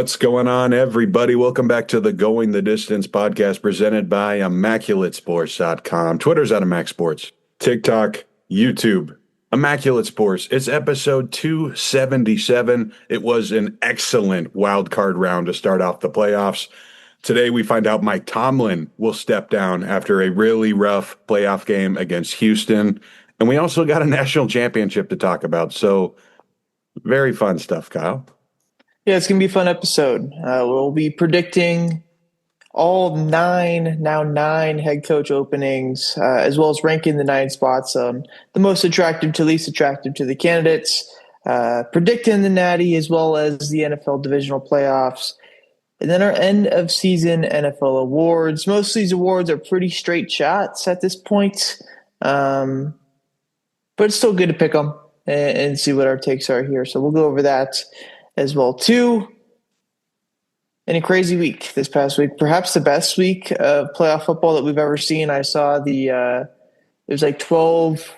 What's going on, everybody? Welcome back to the Going the Distance podcast presented by ImmaculateSports.com. Twitter's at ImacSports. TikTok, YouTube, Immaculate Sports. It's episode 277. It was an excellent wild card round to start off the playoffs. Today, we find out Mike Tomlin will step down after a really rough playoff game against Houston. And we also got a national championship to talk about. So, very fun stuff, Kyle. Yeah, it's going to be a fun episode. We'll be predicting all nine head coach openings, as well as ranking the 9 spots, the most attractive to least attractive to the candidates, predicting the Natty as well as the NFL divisional playoffs, and then our end of season NFL awards. Most of these awards are pretty straight shots at this point, but it's still good to pick them and see what our takes are here. So we'll go over that as well too. And a crazy week this past week, perhaps the best week of playoff football that we've ever seen. I saw it was like 12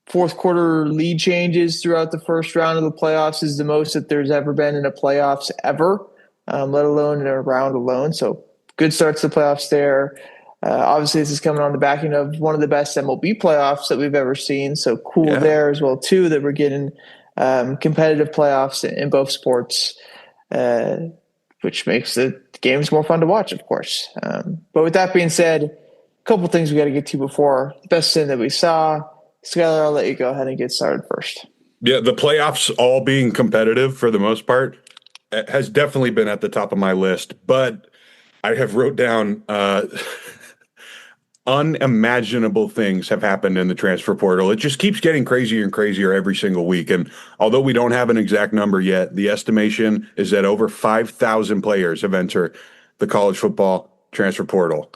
fourth quarter lead changes throughout the first round of the playoffs. Is the most that there's ever been in a playoffs ever, let alone in a round alone. So good start to the playoffs there. Obviously, this is coming on the backing of one of the best MLB playoffs that we've ever seen. So cool there as well too that we're getting competitive playoffs in both sports, which makes the games more fun to watch, of course. But with that being said, a couple things we got to get to before the best thing that we saw. Skylar, I'll let you go ahead and get started first. Yeah, the playoffs all being competitive for the most part has definitely been at the top of my list, but I have wrote down unimaginable things have happened in the transfer portal. It just keeps getting crazier and crazier every single week. And although we don't have an exact number yet, the estimation is that over 5,000 players have entered the college football transfer portal.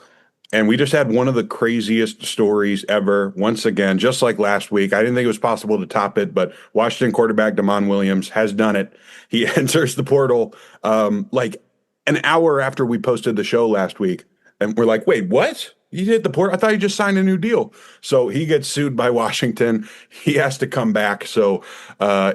And we just had one of the craziest stories ever. Once again, just like last week, I didn't think it was possible to top it, but Washington quarterback Damon Williams has done it. He enters the portal like an hour after we posted the show last week. And we're like, wait, what? He hit the port. I thought he just signed a new deal. So he gets sued by Washington. He has to come back. So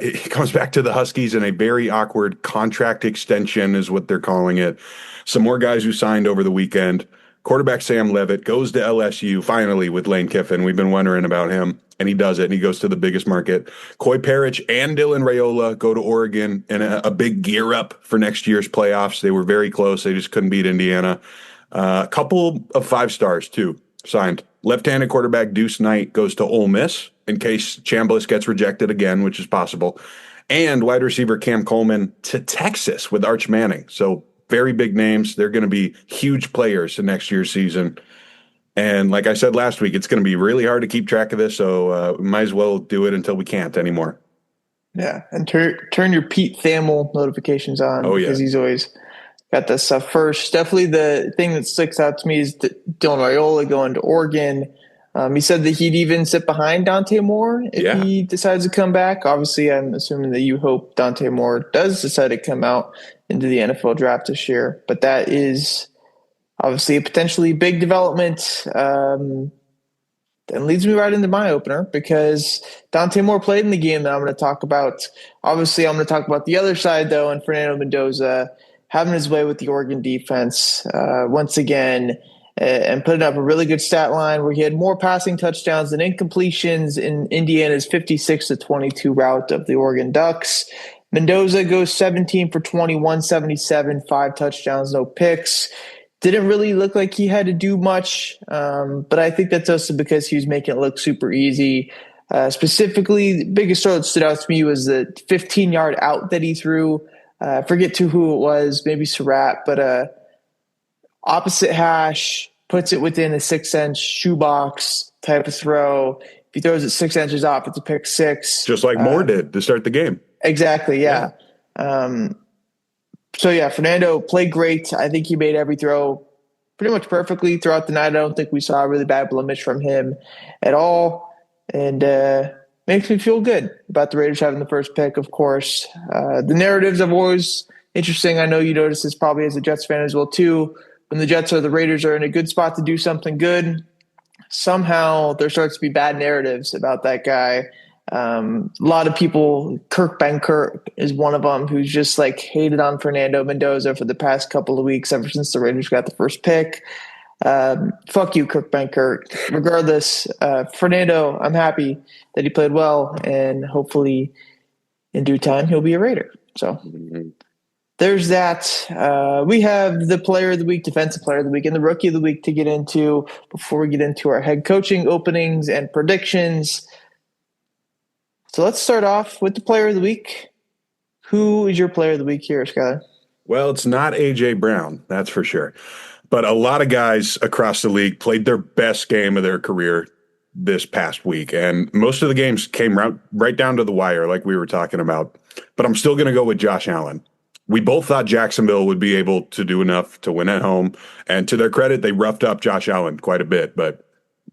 he comes back to the Huskies in a very awkward contract extension is what they're calling it. Some more guys who signed over the weekend. Quarterback Sam Levitt goes to LSU finally with Lane Kiffin. We've been wondering about him, and he does it, and he goes to the biggest market. Coy Parrish and Dylan Raiola go to Oregon in a big gear up for next year's playoffs. They were very close. They just couldn't beat Indiana. A couple of 5 stars, too, signed. Left-handed quarterback Deuce Knight goes to Ole Miss in case Chambliss gets rejected again, which is possible. And wide receiver Cam Coleman to Texas with Arch Manning. So very big names. They're going to be huge players in next year's season. And like I said last week, it's going to be really hard to keep track of this, so we might as well do it until we can't anymore. Yeah, and turn your Pete Thamel notifications on because he's always got that stuff first. Definitely the thing that sticks out to me is Dylan Raiola going to Oregon. He said that he'd even sit behind Dante Moore if he decides to come back. Obviously, I'm assuming that you hope Dante Moore does decide to come out into the NFL draft this year. But that is obviously a potentially big development. And leads me right into my opener because Dante Moore played in the game that I'm going to talk about. Obviously, I'm going to talk about the other side, though, and Fernando Mendoza having his way with the Oregon defense once again and putting up a really good stat line where he had more passing touchdowns than incompletions in Indiana's 56-22 rout of the Oregon Ducks. Mendoza goes 17 for 21, 77, 5 touchdowns, no picks. Didn't really look like he had to do much, but I think that's also because he was making it look super easy. Specifically, the biggest throw that stood out to me was the 15-yard out that he threw. I forget to who it was, maybe Surratt, but opposite hash, puts it within a 6-inch shoebox type of throw. If he throws it 6 inches off, it's a pick 6. Just like Moore did to start the game. Exactly, yeah. Fernando played great. I think he made every throw pretty much perfectly throughout the night. I don't think we saw a really bad blemish from him at all. And makes me feel good about the Raiders having the first pick, of course. The narratives are always interesting. I know you notice this probably as a Jets fan as well, too. When the Jets or the Raiders are in a good spot to do something good, somehow there starts to be bad narratives about that guy. A lot of people, Kirk Benkert is one of them, who's just like hated on Fernando Mendoza for the past couple of weeks ever since the Raiders got the first pick. Fuck you, Kirk Benkert. Regardless, Fernando, I'm happy that he played well, and hopefully in due time he'll be a Raider. So there's that. We have the player of the week, defensive player of the week, and the rookie of the week to get into before we get into our head coaching openings and predictions. So let's start off with the player of the week. Who is your player of the week here, Skyler? Well, it's not A.J. Brown, that's for sure. But a lot of guys across the league played their best game of their career this past week. And most of the games came right down to the wire, like we were talking about. But I'm still going to go with Josh Allen. We both thought Jacksonville would be able to do enough to win at home. And to their credit, they roughed up Josh Allen quite a bit, but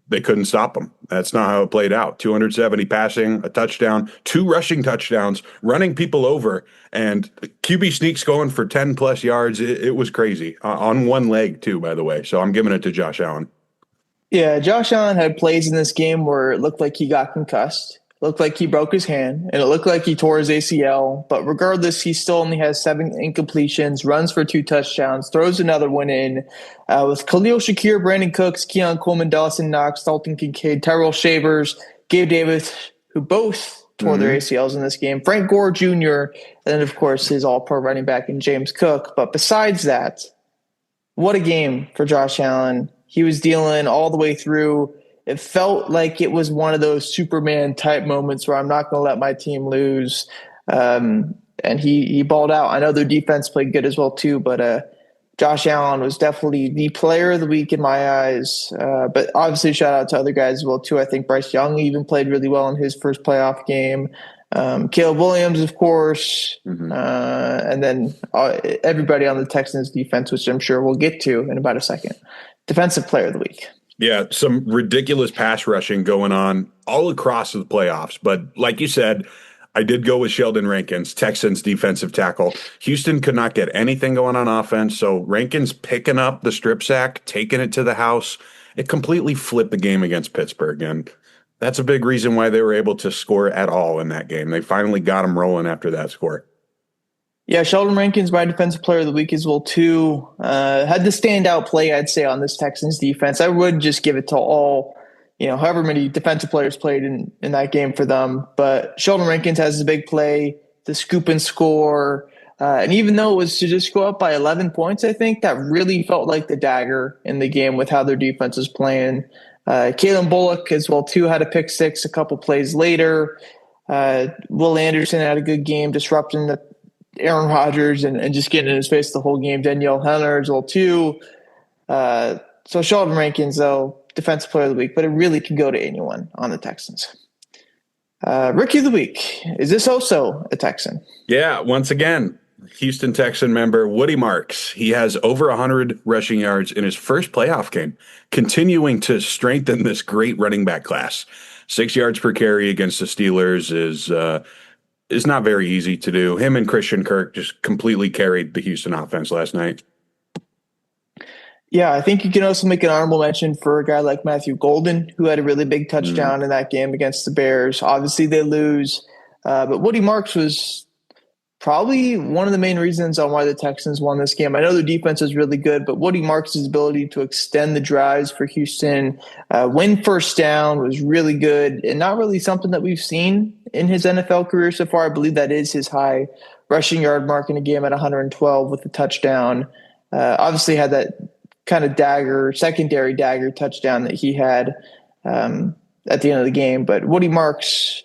they couldn't stop him. That's not how it played out. 270 passing, a touchdown, 2 rushing touchdowns, running people over, and QB sneaks going for 10 plus yards. It was crazy on one leg too, by the way. So I'm giving it to Josh Allen. Yeah, Josh Allen had plays in this game where it looked like he got concussed, looked like he broke his hand, and it looked like he tore his ACL. But regardless, he still only has 7 incompletions, runs for 2 touchdowns, throws another one in. With Khalil Shakir, Brandon Cooks, Keon Coleman, Dawson Knox, Dalton Kincaid, Tyrell Shavers, Gabe Davis, who both tore their ACLs in this game, Frank Gore Jr., and then, of course, his all-pro running back in James Cook. But besides that, what a game for Josh Allen. He was dealing all the way through. It felt like it was one of those Superman type moments where I'm not going to let my team lose. And he balled out. I know their defense played good as well too, but Josh Allen was definitely the player of the week in my eyes. But obviously shout out to other guys as well too. I think Bryce Young even played really well in his first playoff game. Caleb Williams, of course, and then everybody on the Texans defense, which I'm sure we'll get to in about a second. Defensive player of the week. Yeah, some ridiculous pass rushing going on all across the playoffs. But like you said, I did go with Sheldon Rankins, Texans defensive tackle. Houston could not get anything going on offense, so Rankins picking up the strip sack, taking it to the house. It completely flipped the game against Pittsburgh, and that's a big reason why they were able to score at all in that game. They finally got them rolling after that score. Yeah, Sheldon Rankins, my defensive player of the week as well, too. Had the standout play, I'd say, on this Texans defense. I would just give it to all, however many defensive players played in that game for them. But Sheldon Rankins has the big play, the scoop and score. And even though it was to just go up by 11 points, I think that really felt like the dagger in the game with how their defense was playing. Kalen Bullock as well, too, had a pick six a couple plays later. Will Anderson had a good game disrupting the Aaron Rodgers and just getting in his face the whole game. Danielle Hunter as well too. So Sheldon Rankins, though, defensive player of the week, but it really can go to anyone on the Texans. Rookie of the week. Is this also a Texan? Yeah, once again, Houston Texan member Woody Marks. He has over 100 rushing yards in his first playoff game, continuing to strengthen this great running back class. 6 yards per carry against the Steelers is not very easy to do. Him and Christian Kirk just completely carried the Houston offense last night. Yeah, I think you can also make an honorable mention for a guy like Matthew Golden, who had a really big touchdown in that game against the Bears. Obviously, they lose, but Woody Marks was probably one of the main reasons on why the Texans won this game. I know the defense is really good, but Woody Marks' ability to extend the drives for Houston, win first down was really good, and not really something that we've seen in his NFL career so far. I believe that is his high rushing yard mark in a game at 112 with a touchdown. Obviously had that kind of secondary dagger touchdown that he had at the end of the game. But Woody Marks,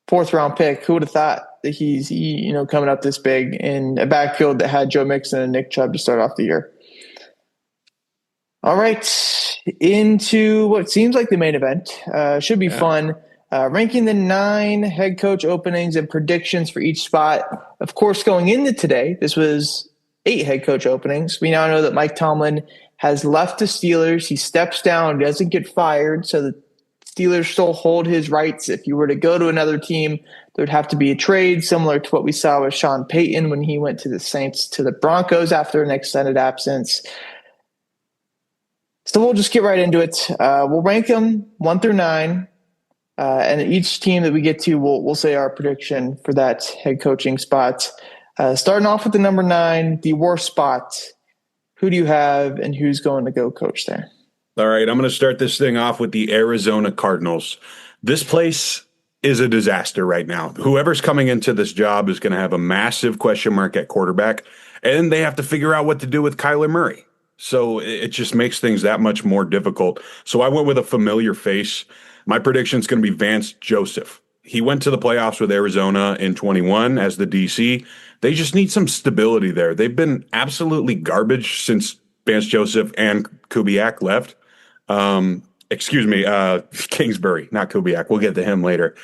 4th round pick, who would have thought that he's coming up this big in a backfield that had Joe Mixon and Nick Chubb to start off the year. All right, into what seems like the main event. Should be fun. Ranking the 9 head coach openings and predictions for each spot. Of course, going into today, this was 8 head coach openings. We now know that Mike Tomlin has left the Steelers. He steps down, doesn't get fired, so the Steelers still hold his rights. If you were to go to another team, there would have to be a trade, similar to what we saw with Sean Payton when he went to the Saints to the Broncos after an extended absence. So we'll just get right into it. We'll rank them 1 through 9. And each team that we get to, we'll say our prediction for that head coaching spot. Starting off with the number 9, the worst spot. Who do you have, and who's going to go coach there? All right, I'm going to start this thing off with the Arizona Cardinals. This place is a disaster right now. Whoever's coming into this job is going to have a massive question mark at quarterback, and they have to figure out what to do with Kyler Murray. So it just makes things that much more difficult. So I went with a familiar face. My prediction is going to be Vance Joseph. He went to the playoffs with Arizona in 21 as the DC. They just need some stability there. They've been absolutely garbage since Vance Joseph and Kubiak left. Kingsbury, not Kubiak. We'll get to him later.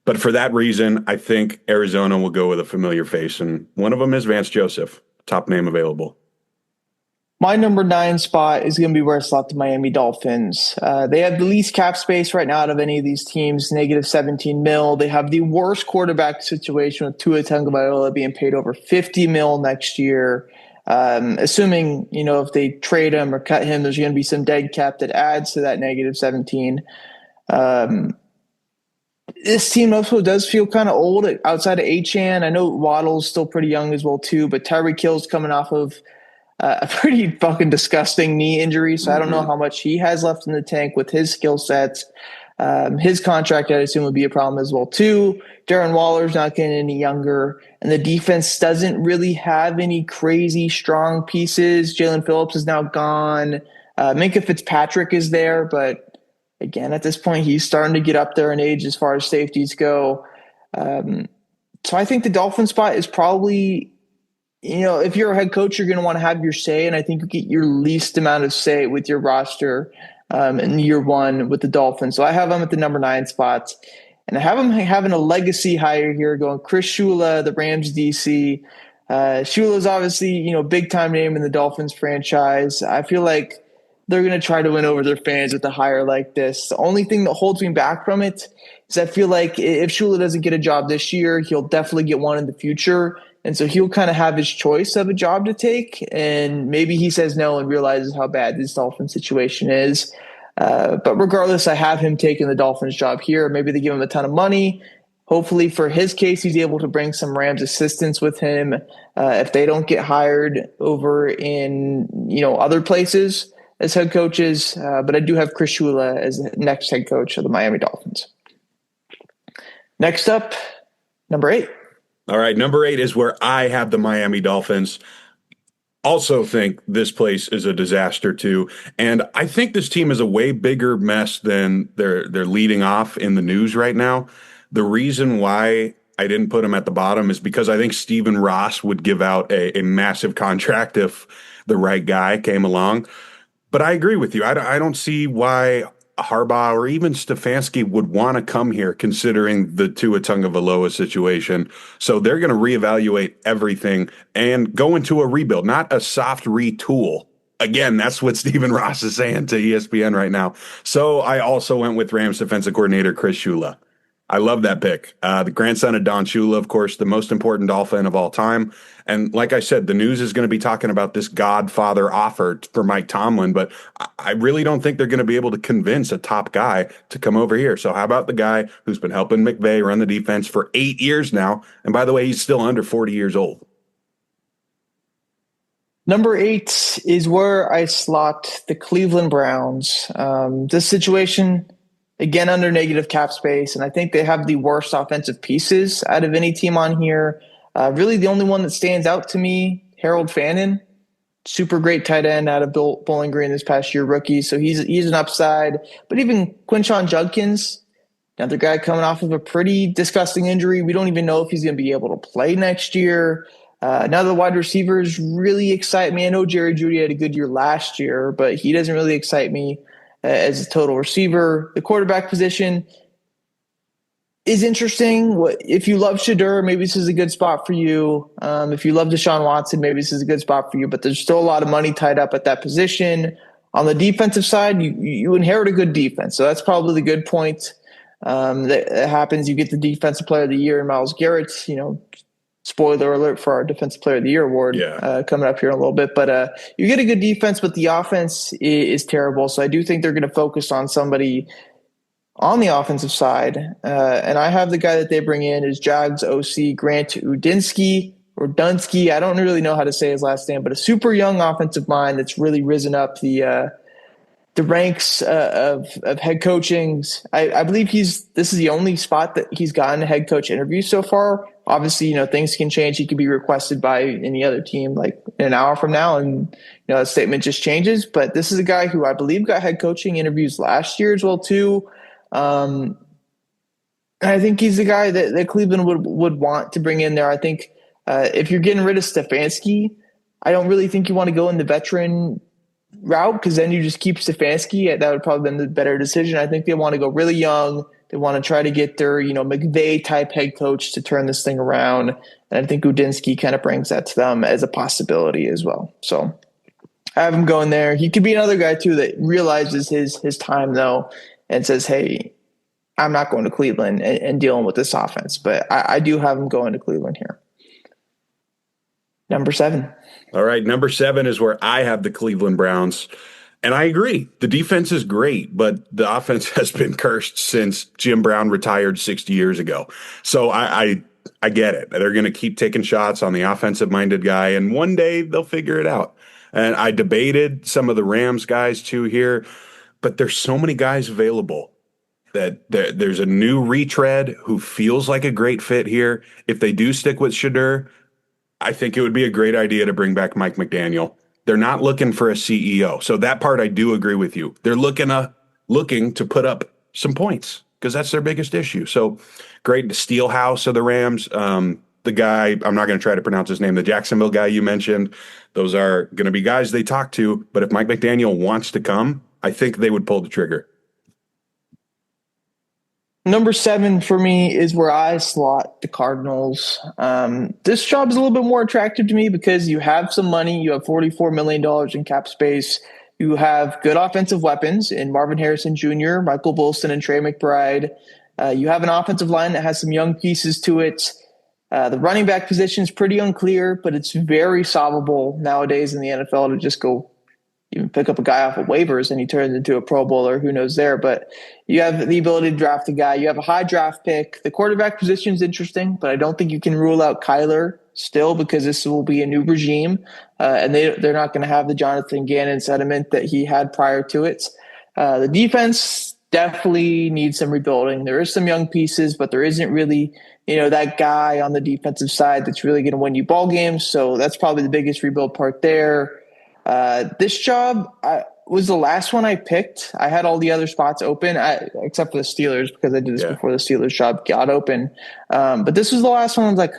But for that reason, I think Arizona will go with a familiar face, and one of them is Vance Joseph, top name available. My number 9 spot is going to be where I slot the Miami Dolphins. They have the least cap space right now out of any of these teams, negative 17 mil. They have the worst quarterback situation with Tua Tagovailoa being paid over 50 mil next year. Assuming, if they trade him or cut him, there's going to be some dead cap that adds to that negative 17. This team also does feel kind of old outside of Achane. I know Waddle's still pretty young as well, too, but Tyreek Hill's coming off of a pretty fucking disgusting knee injury, so I don't know how much he has left in the tank with his skill sets. His contract, I assume, would be a problem as well, too. Darren Waller's not getting any younger, and the defense doesn't really have any crazy strong pieces. Jalen Phillips is now gone. Minkah Fitzpatrick is there, but again, at this point, he's starting to get up there in age as far as safeties go. So I think the Dolphin spot is probably, if you're a head coach, you're going to want to have your say, and I think you get your least amount of say with your roster in year 1 with the Dolphins. So I have them at the number 9 spot, and I have them having a legacy hire here, going Chris Shula, the Rams DC. Shula's obviously, big time name in the Dolphins franchise. I feel like they're going to try to win over their fans with a hire like this. The only thing that holds me back from it is I feel like if Shula doesn't get a job this year, he'll definitely get one in the future. And so he'll kind of have his choice of a job to take, and maybe he says no and realizes how bad this Dolphins situation is. But regardless, I have him taking the Dolphins job here. Maybe they give him a ton of money. Hopefully for his case, he's able to bring some Rams assistants with him if they don't get hired over in other places as head coaches. But I do have Chris Shula as the next head coach of the Miami Dolphins. Next up, number 8. All right, number 8 is where I have the Miami Dolphins. Also think this place is a disaster too, and I think this team is a way bigger mess than they're leading off in the news right now. The reason why I didn't put them at the bottom is because I think Stephen Ross would give out a massive contract if the right guy came along. But I agree with you. I don't see why Harbaugh or even Stefanski would want to come here considering the Tua Tagovailoa situation. So they're going to reevaluate everything and go into a rebuild, not a soft retool. Again, that's what Stephen Ross is saying to ESPN right now. So I also went with Rams defensive coordinator Chris Shula. I love that pick. The grandson of Don Shula, of course, the most important Dolphin of all time. And like I said, the news is going to be talking about this Godfather offer for Mike Tomlin, but I really don't think they're going to be able to convince a top guy to come over here. So how about the guy who's been helping McVay run the defense for 8 years now? And by the way, he's still under 40 years old. Number 8 is where I slot the Cleveland Browns. This situation, again, under negative cap space, and I think they have the worst offensive pieces out of any team on here. Really, the only one that stands out to me, Harold Fannin, super great tight end out of Bowling Green this past year, rookie. So he's an upside. But even Quinshon Judkins, another guy coming off of a pretty disgusting injury. We don't even know if he's going to be able to play next year. Now the wide receivers really excite me. I know Jerry Jeudy had a good year last year, but he doesn't really excite me as a total receiver. The quarterback position is interesting. If you love Shedeur, maybe this is a good spot for you. If you love Deshaun Watson, maybe this is a good spot for you. But there's still a lot of money tied up at that position. On the defensive side, you inherit a good defense. So that's probably the good point that happens. You get the defensive player of the year in Myles Garrett. Spoiler alert for our defensive player of the year award coming up here in a little bit. But you get a good defense, but the offense is terrible. So I do think they're going to focus on somebody On the offensive side, and I have the guy that they bring in is Jags OC Grant Udinsky or Dunsky. I don't really know how to say his last name, but a super young offensive mind that's really risen up the ranks of head coachings. I believe this is the only spot that he's gotten a head coach interview so far. Obviously, things can change. He could be requested by any other team like in an hour from now, and that statement just changes. But this is a guy who I believe got head coaching interviews last year as well too. I think he's the guy that Cleveland would want to bring in there. I think if you're getting rid of Stefanski, I don't really think you want to go in the veteran route because then you just keep Stefanski. That would probably been the better decision. I think they want to go really young. They want to try to get their McVay type head coach to turn this thing around. And I think Udinsky kind of brings that to them as a possibility as well. So I have him going there. He could be another guy too that realizes his time though and says, hey, I'm not going to Cleveland and dealing with this offense. But I do have him going to Cleveland here. Number 7. All right, number 7 is where I have the Cleveland Browns. And I agree. The defense is great, but the offense has been cursed since Jim Brown retired 60 years ago. So I get it. They're going to keep taking shots on the offensive-minded guy, and one day they'll figure it out. And I debated some of the Rams guys too here, but there's so many guys available that there's a new retread who feels like a great fit here. If they do stick with Shadur, I think it would be a great idea to bring back Mike McDaniel. They're not looking for a CEO. So that part I do agree with you. They're looking to put up some points because that's their biggest issue. So great. The Steelhouse of the Rams. The guy, I'm not going to try to pronounce his name, the Jacksonville guy you mentioned. Those are going to be guys they talk to. But if Mike McDaniel wants to come, I think they would pull the trigger. Number 7 for me is where I slot the Cardinals. This job is a little bit more attractive to me because you have some money. You have $44 million in cap space. You have good offensive weapons in Marvin Harrison Jr., Michael Bolston, and Trey McBride. You have an offensive line that has some young pieces to it. The running back position is pretty unclear, but it's very solvable nowadays in the NFL to just go even pick up a guy off of waivers and he turns into a Pro Bowler. Who knows there? But you have the ability to draft a guy. You have a high draft pick. The quarterback position is interesting, but I don't think you can rule out Kyler still because this will be a new regime. And they're not going to have the Jonathan Gannon sentiment that he had prior to it. The defense definitely needs some rebuilding. There is some young pieces, but there isn't really, that guy on the defensive side that's really going to win you ball games. So that's probably the biggest rebuild part there. This job was the last one I picked. I had all the other spots open, except for the Steelers because I did this before the Steelers job got open. But this was the last one. I was like,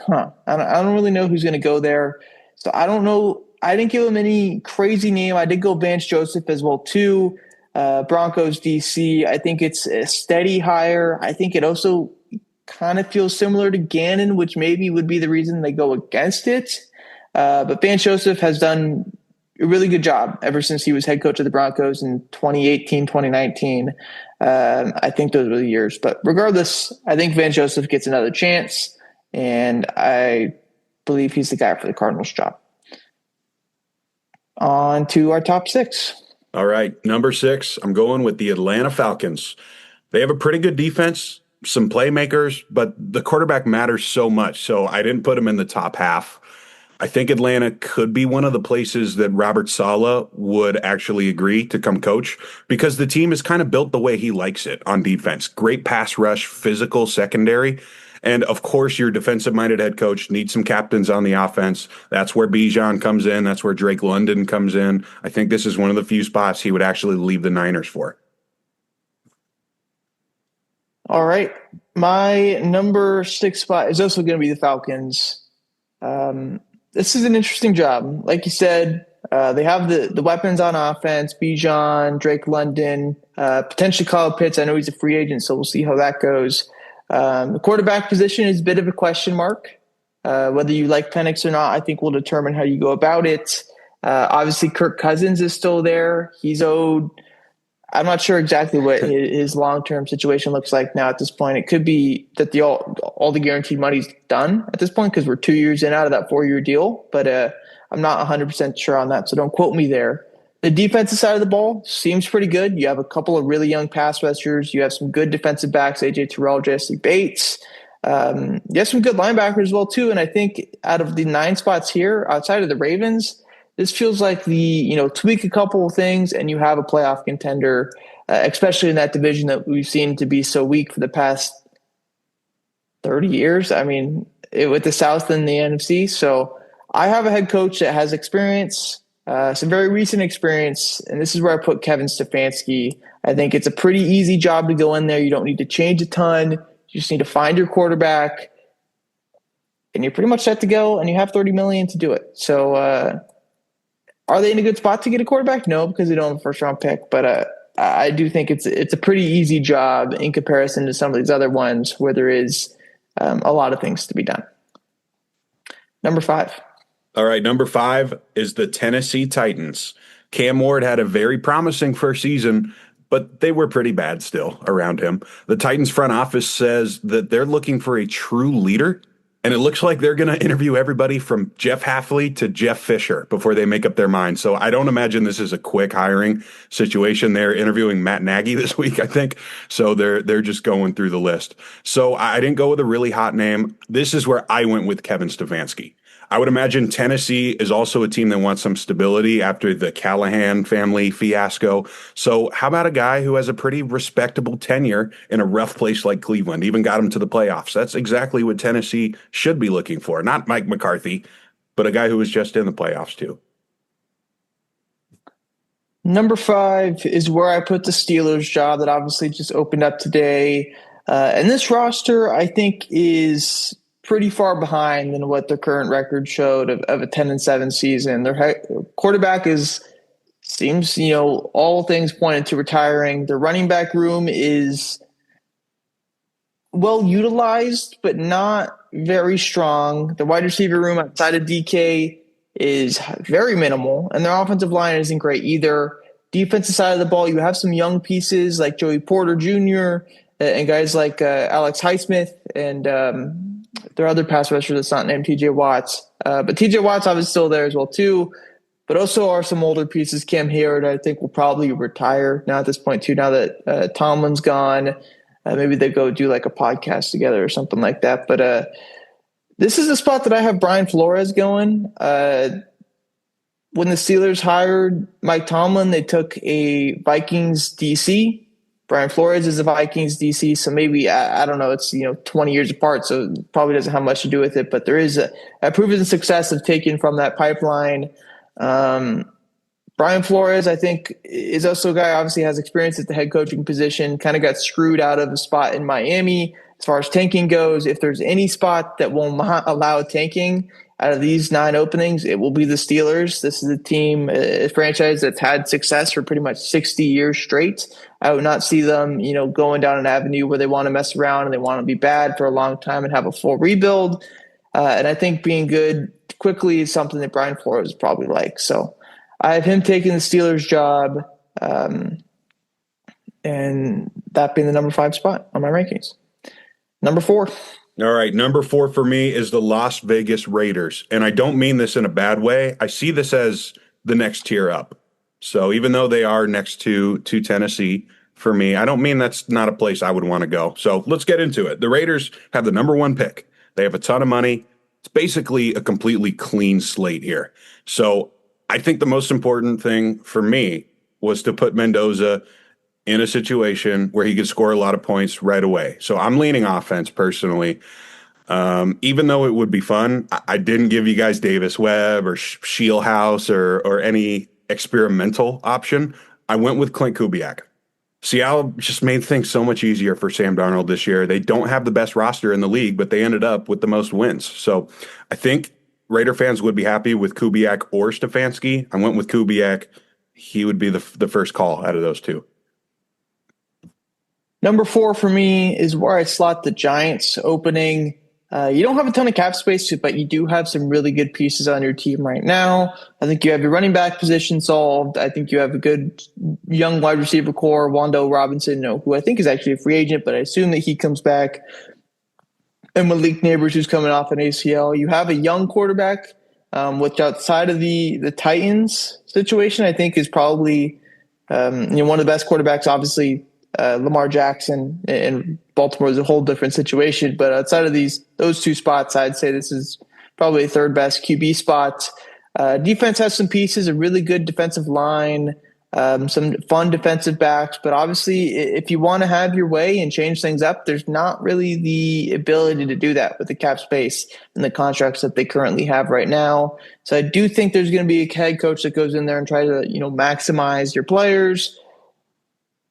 I don't really know who's going to go there. So I don't know. I didn't give him any crazy name. I did go Vance Joseph as well too. Broncos DC. I think it's a steady hire. I think it also kind of feels similar to Gannon, which maybe would be the reason they go against it. But Vance Joseph has done a really good job ever since he was head coach of the Broncos in 2018, 2019. I think those were the years. But regardless, I think Vance Joseph gets another chance, and I believe he's the guy for the Cardinals job. On to our top 6. All right, number 6, I'm going with the Atlanta Falcons. They have a pretty good defense, some playmakers, but the quarterback matters so much, so I didn't put him in the top half. I think Atlanta could be one of the places that Robert Saleh would actually agree to come coach because the team is kind of built the way he likes it on defense. Great pass rush, physical secondary. And of course, your defensive-minded head coach needs some captains on the offense. That's where Bijan comes in. That's where Drake London comes in. I think this is one of the few spots he would actually leave the Niners for. All right. My number 6 spot is also going to be the Falcons. This is an interesting job. Like you said, they have the weapons on offense, Bijan, Drake London, potentially Kyle Pitts. I know he's a free agent, so we'll see how that goes. The quarterback position is a bit of a question mark. Whether you like Penix or not, I think will determine how you go about it. Obviously, Kirk Cousins is still there. He's owed – I'm not sure exactly what his long-term situation looks like now at this point. It could be that all the guaranteed money's done at this point because we're 2 years in out of that 4-year deal. But I'm not 100% sure on that, so don't quote me there. The defensive side of the ball seems pretty good. You have a couple of really young pass rushers. You have some good defensive backs, A.J. Terrell, Jesse Bates. You have some good linebackers as well, too. And I think out of the 9 spots here, outside of the Ravens, this feels like tweak a couple of things and you have a playoff contender, especially in that division that we've seen to be so weak for the past 30 years. I mean, with the South and the NFC. So I have a head coach that has experience. Some very recent experience, and this is where I put Kevin Stefanski. I think it's a pretty easy job to go in there. You don't need to change a ton. You just need to find your quarterback, and you're pretty much set to go, and you have $30 million to do it. So are they in a good spot to get a quarterback? No, because they don't have a first-round pick, but I do think it's a pretty easy job in comparison to some of these other ones where there is a lot of things to be done. Number 5. All right, number 5 is the Tennessee Titans. Cam Ward had a very promising first season, but they were pretty bad still around him. The Titans front office says that they're looking for a true leader, and it looks like they're going to interview everybody from Jeff Hafley to Jeff Fisher before they make up their mind. So I don't imagine this is a quick hiring situation. They're interviewing Matt Nagy this week, I think. So they're just going through the list. So I didn't go with a really hot name. This is where I went with Kevin Stefanski. I would imagine Tennessee is also a team that wants some stability after the Callahan family fiasco. So how about a guy who has a pretty respectable tenure in a rough place like Cleveland, even got him to the playoffs? That's exactly what Tennessee should be looking for. Not Mike McCarthy, but a guy who was just in the playoffs too. Number 5 is where I put the Steelers job that obviously just opened up today. And this roster, I think, is pretty far behind than what their current record showed of a 10-7 season. Their quarterback seems, all things pointed to retiring. Their running back room is well utilized, but not very strong. The wide receiver room outside of DK is very minimal, and their offensive line isn't great either. Defensive side of the ball, you have some young pieces like Joey Porter Jr. And guys like Alex Highsmith and their other pass rusher that's not named TJ Watts. But TJ Watts obviously still there as well too. But also are some older pieces. Cam Hayward, I think, will probably retire now at this point too. Now that Tomlin's gone, maybe they go do like a podcast together or something like that. But this is the spot that I have Brian Flores going. When the Steelers hired Mike Tomlin, they took a Vikings DC. Brian Flores is a Vikings DC, so maybe, I don't know, it's 20 years apart, so it probably doesn't have much to do with it, but there is a proven success of taking from that pipeline. Brian Flores, I think, is also a guy obviously has experience at the head coaching position, kind of got screwed out of a spot in Miami as far as tanking goes. If there's any spot that will not allow tanking out of these 9 openings, it will be the Steelers. This is a team, a franchise that's had success for pretty much 60 years straight. I would not see them, going down an avenue where they want to mess around and they want to be bad for a long time and have a full rebuild. And I think being good quickly is something that Brian Flores is probably like. So I have him taking the Steelers job, and that being the number 5 spot on my rankings. Number 4. All right, number 4 for me is the Las Vegas Raiders. And I don't mean this in a bad way. I see this as the next tier up. So even though they are next to Tennessee, for me, I don't mean that's not a place I would want to go. So let's get into it. The Raiders have the number 1 pick. They have a ton of money. It's basically a completely clean slate here. So I think the most important thing for me was to put Mendoza in a situation where he could score a lot of points right away. So I'm leaning offense personally. Even though it would be fun, I didn't give you guys Davis Webb or Shieldhouse or any experimental option. I went with Clint Kubiak. Seattle just made things so much easier for Sam Darnold this year. They don't have the best roster in the league, but they ended up with the most wins. So I think Raider fans would be happy with Kubiak or Stefanski. I went with Kubiak. He would be the first call out of those two. Number 4 for me is where I slot the Giants opening. You don't have a ton of cap space, but you do have some really good pieces on your team right now. I think you have your running back position solved. I think you have a good young wide receiver core, Wando Robinson, who I think is actually a free agent, but I assume that he comes back. And Malik Neighbors, who's coming off an ACL. You have a young quarterback which outside of the Titans situation, I think is probably one of the best quarterbacks. Obviously, Lamar Jackson in Baltimore is a whole different situation. But outside of those two spots, I'd say this is probably the third best QB spot. Defense has some pieces, a really good defensive line, some fun defensive backs. But obviously, if you want to have your way and change things up, there's not really the ability to do that with the cap space and the contracts that they currently have right now. So I do think there's going to be a head coach that goes in there and try to, maximize your players.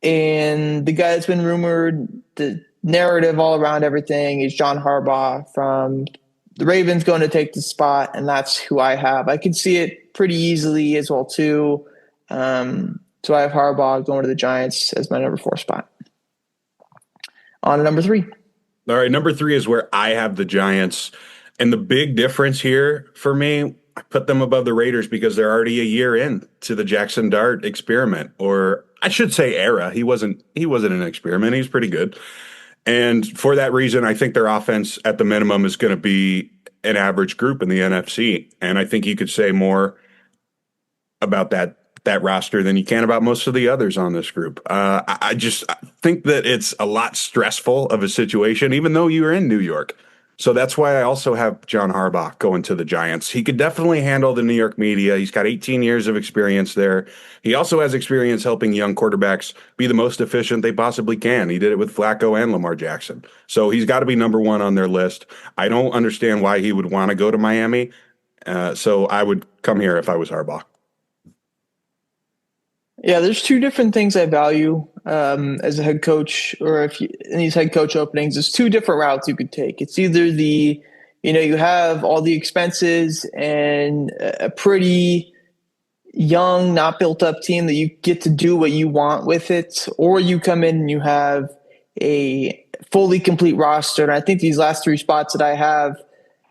And the guy that's been rumored, the narrative all around everything is John Harbaugh from the Ravens going to take the spot, and that's who I have. I can see it pretty easily as well, too. So I have Harbaugh going to the Giants as my number 4 spot. On to number 3. All right, number 3 is where I have the Giants. And the big difference here for me, I put them above the Raiders because they're already a year in to the Jackson Dart experiment, or I should say era. He wasn't an experiment. He's pretty good. And for that reason, I think their offense at the minimum is going to be an average group in the NFC. And I think you could say more about that roster than you can about most of the others on this group. I think that it's a lot stressful of a situation, even though you're in New York. So that's why I also have John Harbaugh going to the Giants. He could definitely handle the New York media. He's got 18 years of experience there. He also has experience helping young quarterbacks be the most efficient they possibly can. He did it with Flacco and Lamar Jackson. So he's got to be number 1 on their list. I don't understand why he would want to go to Miami. So I would come here if I was Harbaugh. Yeah, there's 2 different things I value as a head coach, or in these head coach openings, there's 2 different routes you could take. It's either you have all the expenses and a pretty young, not built up team that you get to do what you want with it, or you come in and you have a fully complete roster. And I think these last 3 spots that I have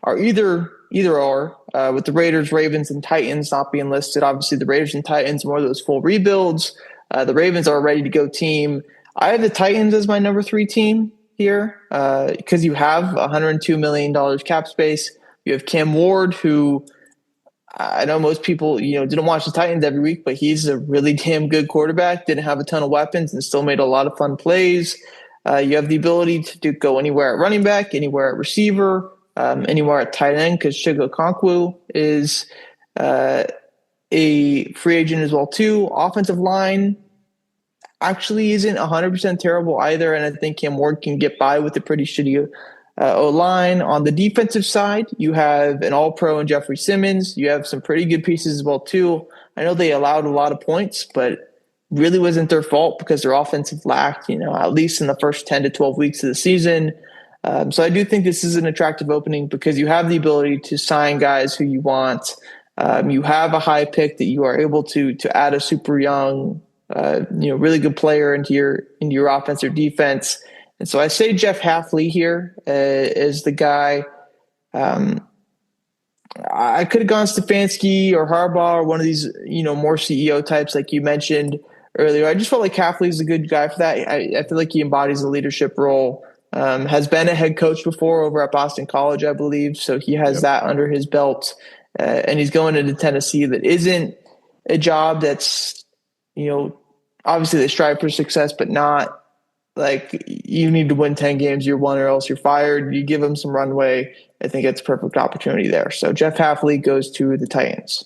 are either or, with the Raiders, Ravens, and Titans not being listed. Obviously, the Raiders and Titans more of those full rebuilds. The Ravens are a ready-to-go team. I have the Titans as my number 3 team here because you have $102 million cap space. You have Cam Ward, who I know most people didn't watch the Titans every week, but he's a really damn good quarterback. Didn't have a ton of weapons and still made a lot of fun plays. You have the ability to go anywhere at running back, anywhere at receiver, anywhere at tight end, because Chigo Okonkwo is a free agent as well too. Offensive line actually isn't 100% terrible either, and I think Cam Ward can get by with a pretty shitty O-line. On the defensive side, you have an all-pro in Jeffrey Simmons. You have some pretty good pieces as well too. I know they allowed a lot of points, but really wasn't their fault because their offensive lacked, at least in the first 10 to 12 weeks of the season. So I do think this is an attractive opening because you have the ability to sign guys who you want. You have a high pick that you are able to add a super young, really good player into your offense or defense. And so I say Jeff Hafley here is the guy. I could have gone Stefanski or Harbaugh or one of these, more CEO types like you mentioned earlier. I just felt like Hafley is a good guy for that. I feel like he embodies a leadership role. Has been a head coach before over at Boston College, I believe. So he has that under his belt. And he's going into Tennessee that isn't a job that's, obviously they strive for success, but not like you need to win 10 games year 1 or else you're fired. You give him some runway. I think it's a perfect opportunity there. So Jeff Hafley goes to the Titans.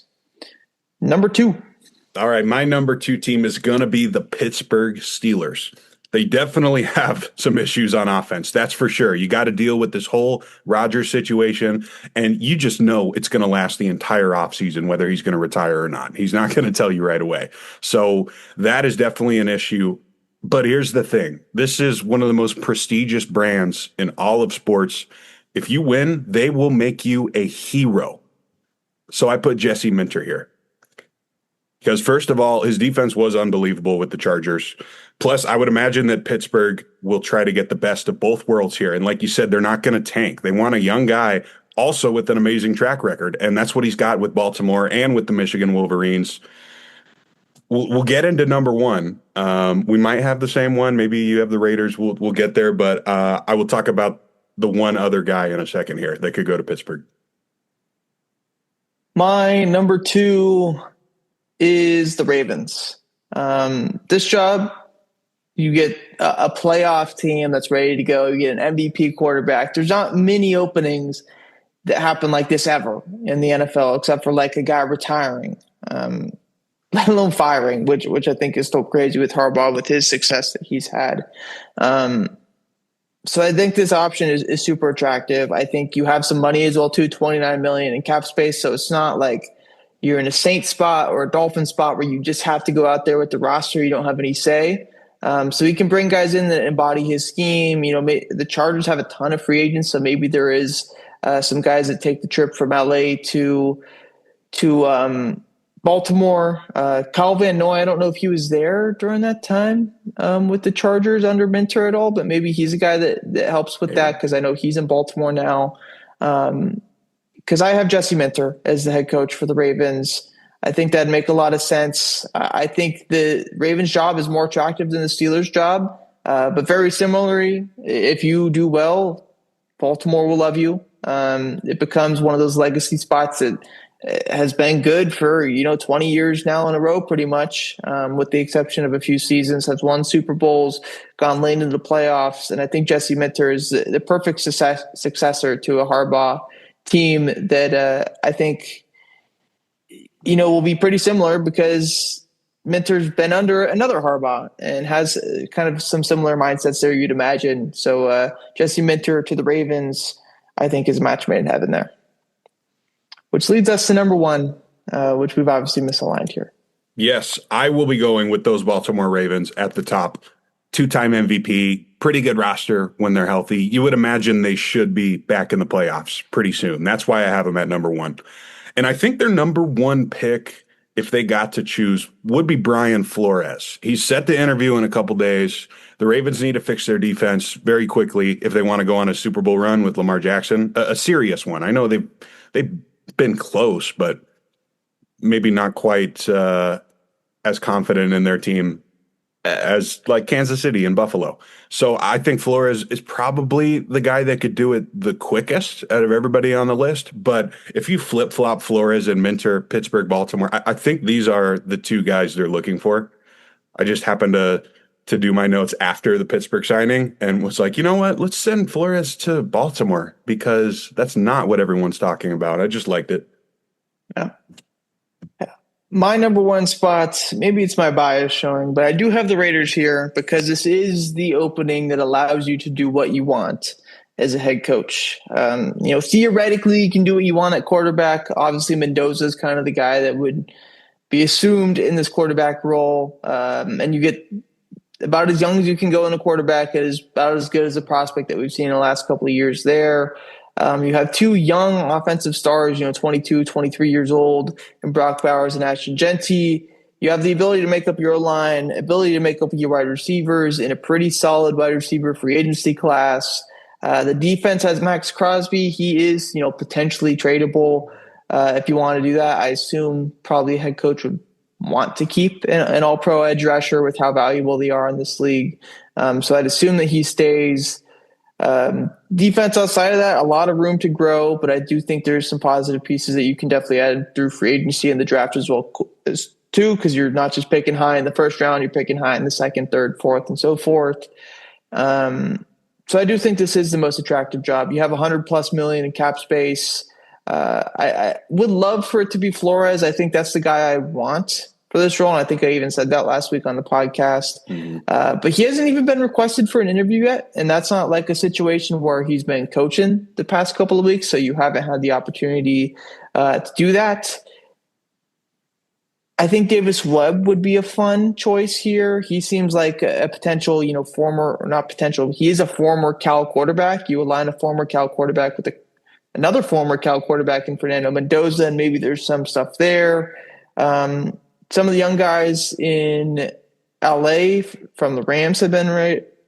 Number 2. All right, my number 2 team is going to be the Pittsburgh Steelers. They definitely have some issues on offense. That's for sure. You got to deal with this whole Rodgers situation, and you just know it's going to last the entire offseason, whether he's going to retire or not. He's not going to tell you right away. So that is definitely an issue. But here's the thing. This is one of the most prestigious brands in all of sports. If you win, they will make you a hero. So I put Jesse Minter here. Because first of all, his defense was unbelievable with the Chargers. Plus, I would imagine that Pittsburgh will try to get the best of both worlds here. And like you said, they're not going to tank. They want a young guy also with an amazing track record. And that's what he's got with Baltimore and with the Michigan Wolverines. We'll get into number 1. We might have the same one. Maybe you have the Raiders. We'll get there. But I will talk about the one other guy in a second here that could go to Pittsburgh. My number 2 is the Ravens. This job, you get a playoff team that's ready to go. You get an MVP quarterback. There's not many openings that happen like this ever in the NFL, except for like a guy retiring, let alone firing, which I think is still crazy with Harbaugh with his success that he's had. So I think this option is super attractive. I think you have some money as well too, $29 million in cap space. So it's not like you're in a Saints spot or a Dolphin spot where you just have to go out there with the roster. You don't have any say. So he can bring guys in that embody his scheme. The Chargers have a ton of free agents, so maybe there is some guys that take the trip from LA to Baltimore. Kyle Van Noy, I don't know if he was there during that time with the Chargers under Minter at all, but maybe he's a guy that helps with that because I know he's in Baltimore now. Because I have Jesse Minter as the head coach for the Ravens. I think that'd make a lot of sense. I think the Ravens job is more attractive than the Steelers job, but very similarly, if you do well, Baltimore will love you. It becomes one of those legacy spots that has been good for 20 years now in a row, pretty much, with the exception of a few seasons. Has won Super Bowls, gone late into the playoffs, and I think Jesse Minter is the perfect successor to a Harbaugh team that I think will be pretty similar because Minter's been under another Harbaugh and has kind of some similar mindsets there, you'd imagine. So Jesse Minter to the Ravens, I think, is a match made in heaven there. Which leads us to number 1, which we've obviously misaligned here. Yes, I will be going with those Baltimore Ravens at the top. 2-time MVP, pretty good roster when they're healthy. You would imagine they should be back in the playoffs pretty soon. That's why I have them at number 1. And I think their number 1 pick, if they got to choose, would be Brian Flores. He's set to interview in a couple days. The Ravens need to fix their defense very quickly if they want to go on a Super Bowl run with Lamar Jackson, a serious one. I know they've been close, but maybe not quite as confident in their team as like Kansas City and Buffalo. So I think Flores is probably the guy that could do it the quickest out of everybody on the list. But if you flip-flop Flores and Minter, Pittsburgh, Baltimore, I think these are the 2 guys they're looking for. I just happened to do my notes after the Pittsburgh signing and was like, you know what? Let's send Flores to Baltimore because that's not what everyone's talking about. I just liked it. Yeah. My number 1 spot, maybe it's my bias showing, but I do have the Raiders here because this is the opening that allows you to do what you want as a head coach. Theoretically, you can do what you want at quarterback. Obviously, Mendoza is kind of the guy that would be assumed in this quarterback role, and you get about as young as you can go in a quarterback. It is about as good as a prospect that we've seen in the last couple of years there. You have 2 young offensive stars, 22, 23 years old, and Brock Bowers and Ashton Genty. You have the ability to make up your line, ability to make up your wide receivers in a pretty solid wide receiver free agency class. The defense has Max Crosby. He is, potentially tradable if you want to do that. I assume probably a head coach would want to keep an all-pro edge rusher with how valuable they are in this league. So I'd assume that he stays. Defense outside of that, a lot of room to grow, but I do think there's some positive pieces that you can definitely add through free agency and the draft as well too, because you're not just picking high in the first round, you're picking high in the second, third, fourth, and so forth. So I do think this is the most attractive job. You have $100+ million in cap space. I would love for it to be Flores. I think that's the guy I want for this role. And I think I even said that last week on the podcast. Mm-hmm. But he hasn't even been requested for an interview yet. And that's not like a situation where he's been coaching the past couple of weeks. So you haven't had the opportunity to do that. I think Davis Webb would be a fun choice here. He seems like a potential, he is a former Cal quarterback. You align a former Cal quarterback with another former Cal quarterback in Fernando Mendoza, and maybe there's some stuff there. Some of the young guys in LA from the Rams have been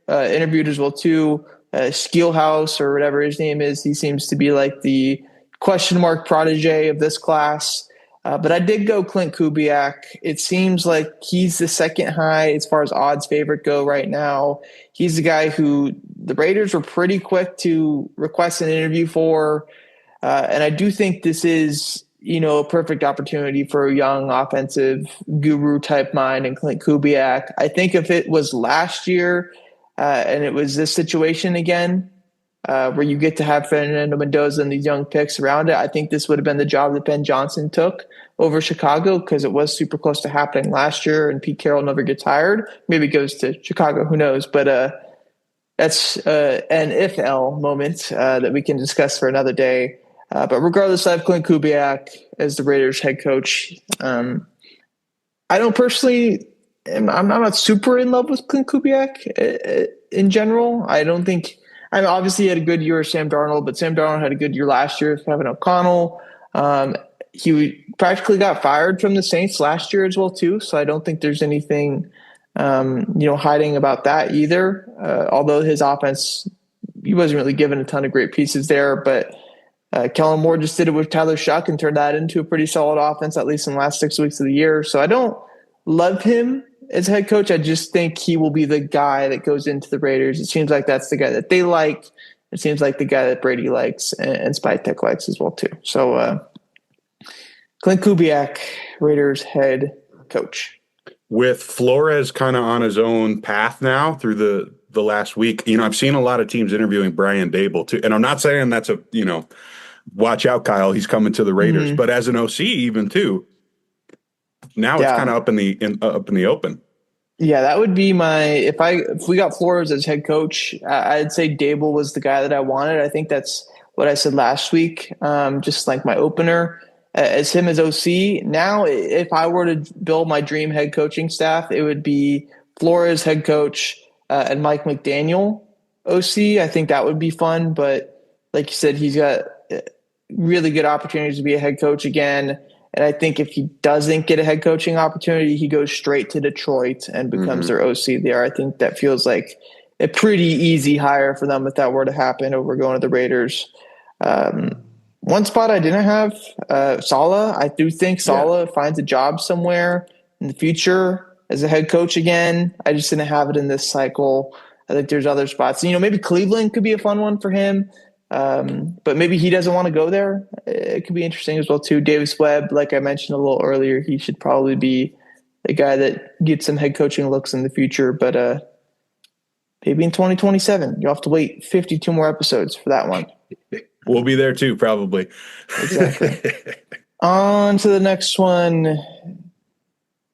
interviewed as well too. Skillhouse or whatever his name is, he seems to be like the question mark protege of this class. But I did go Clint Kubiak. It seems like he's the second high as far as odds favorite go right now. He's the guy who the Raiders were pretty quick to request an interview for. And I do think this is a perfect opportunity for a young offensive guru type mind and Clint Kubiak. I think if it was last year and it was this situation again, where you get to have Fernando Mendoza and these young picks around it, I think this would have been the job that Ben Johnson took over Chicago, because it was super close to happening last year and Pete Carroll never gets hired. Maybe it goes to Chicago, who knows? But that's an if-L moment that we can discuss for another day. But regardless, I have Clint Kubiak as the Raiders head coach. I don't personally, I'm not super in love with Clint Kubiak in general. I don't think, obviously he had a good year with Sam Darnold, but Sam Darnold had a good year last year with Kevin O'Connell. He practically got fired from the Saints last year as well too. So I don't think there's anything, hiding about that either. Although his offense, he wasn't really given a ton of great pieces there, but Kellen Moore just did it with Tyler Shuck and turned that into a pretty solid offense, at least in the last 6 weeks of the year. So I don't love him as head coach. I just think he will be the guy that goes into the Raiders. It seems like that's the guy that they like. It seems like the guy that Brady likes and Spytek likes as well too. So Clint Kubiak, Raiders head coach. With Flores kind of on his own path now through the last week, I've seen a lot of teams interviewing Brian Dable too. And I'm not saying that's watch out, Kyle, he's coming to the Raiders, but as an OC even too, now it's kind of up in the open. Yeah, that would be if we got Flores as head coach, I'd say Dable was the guy that I wanted. I think that's what I said last week, just like my opener, as him as OC. Now, if I were to build my dream head coaching staff, it would be Flores head coach and Mike McDaniel OC. I think that would be fun, but like you said, he's got really good opportunities to be a head coach again. And I think if he doesn't get a head coaching opportunity, he goes straight to Detroit and becomes their OC there. I think that feels like a pretty easy hire for them if that were to happen over going to the Raiders. One spot I didn't have, Saleh. I do think Saleh finds a job somewhere in the future as a head coach again. I just didn't have it in this cycle. I think there's other spots. Maybe Cleveland could be a fun one for him. But maybe he doesn't want to go there. It could be interesting as well too. Davis Webb, like I mentioned a little earlier, he should probably be the guy that gets some head coaching looks in the future, but maybe in 2027. You'll have to wait 52 more episodes for that one. We'll be there too, probably. Exactly. On to the next one.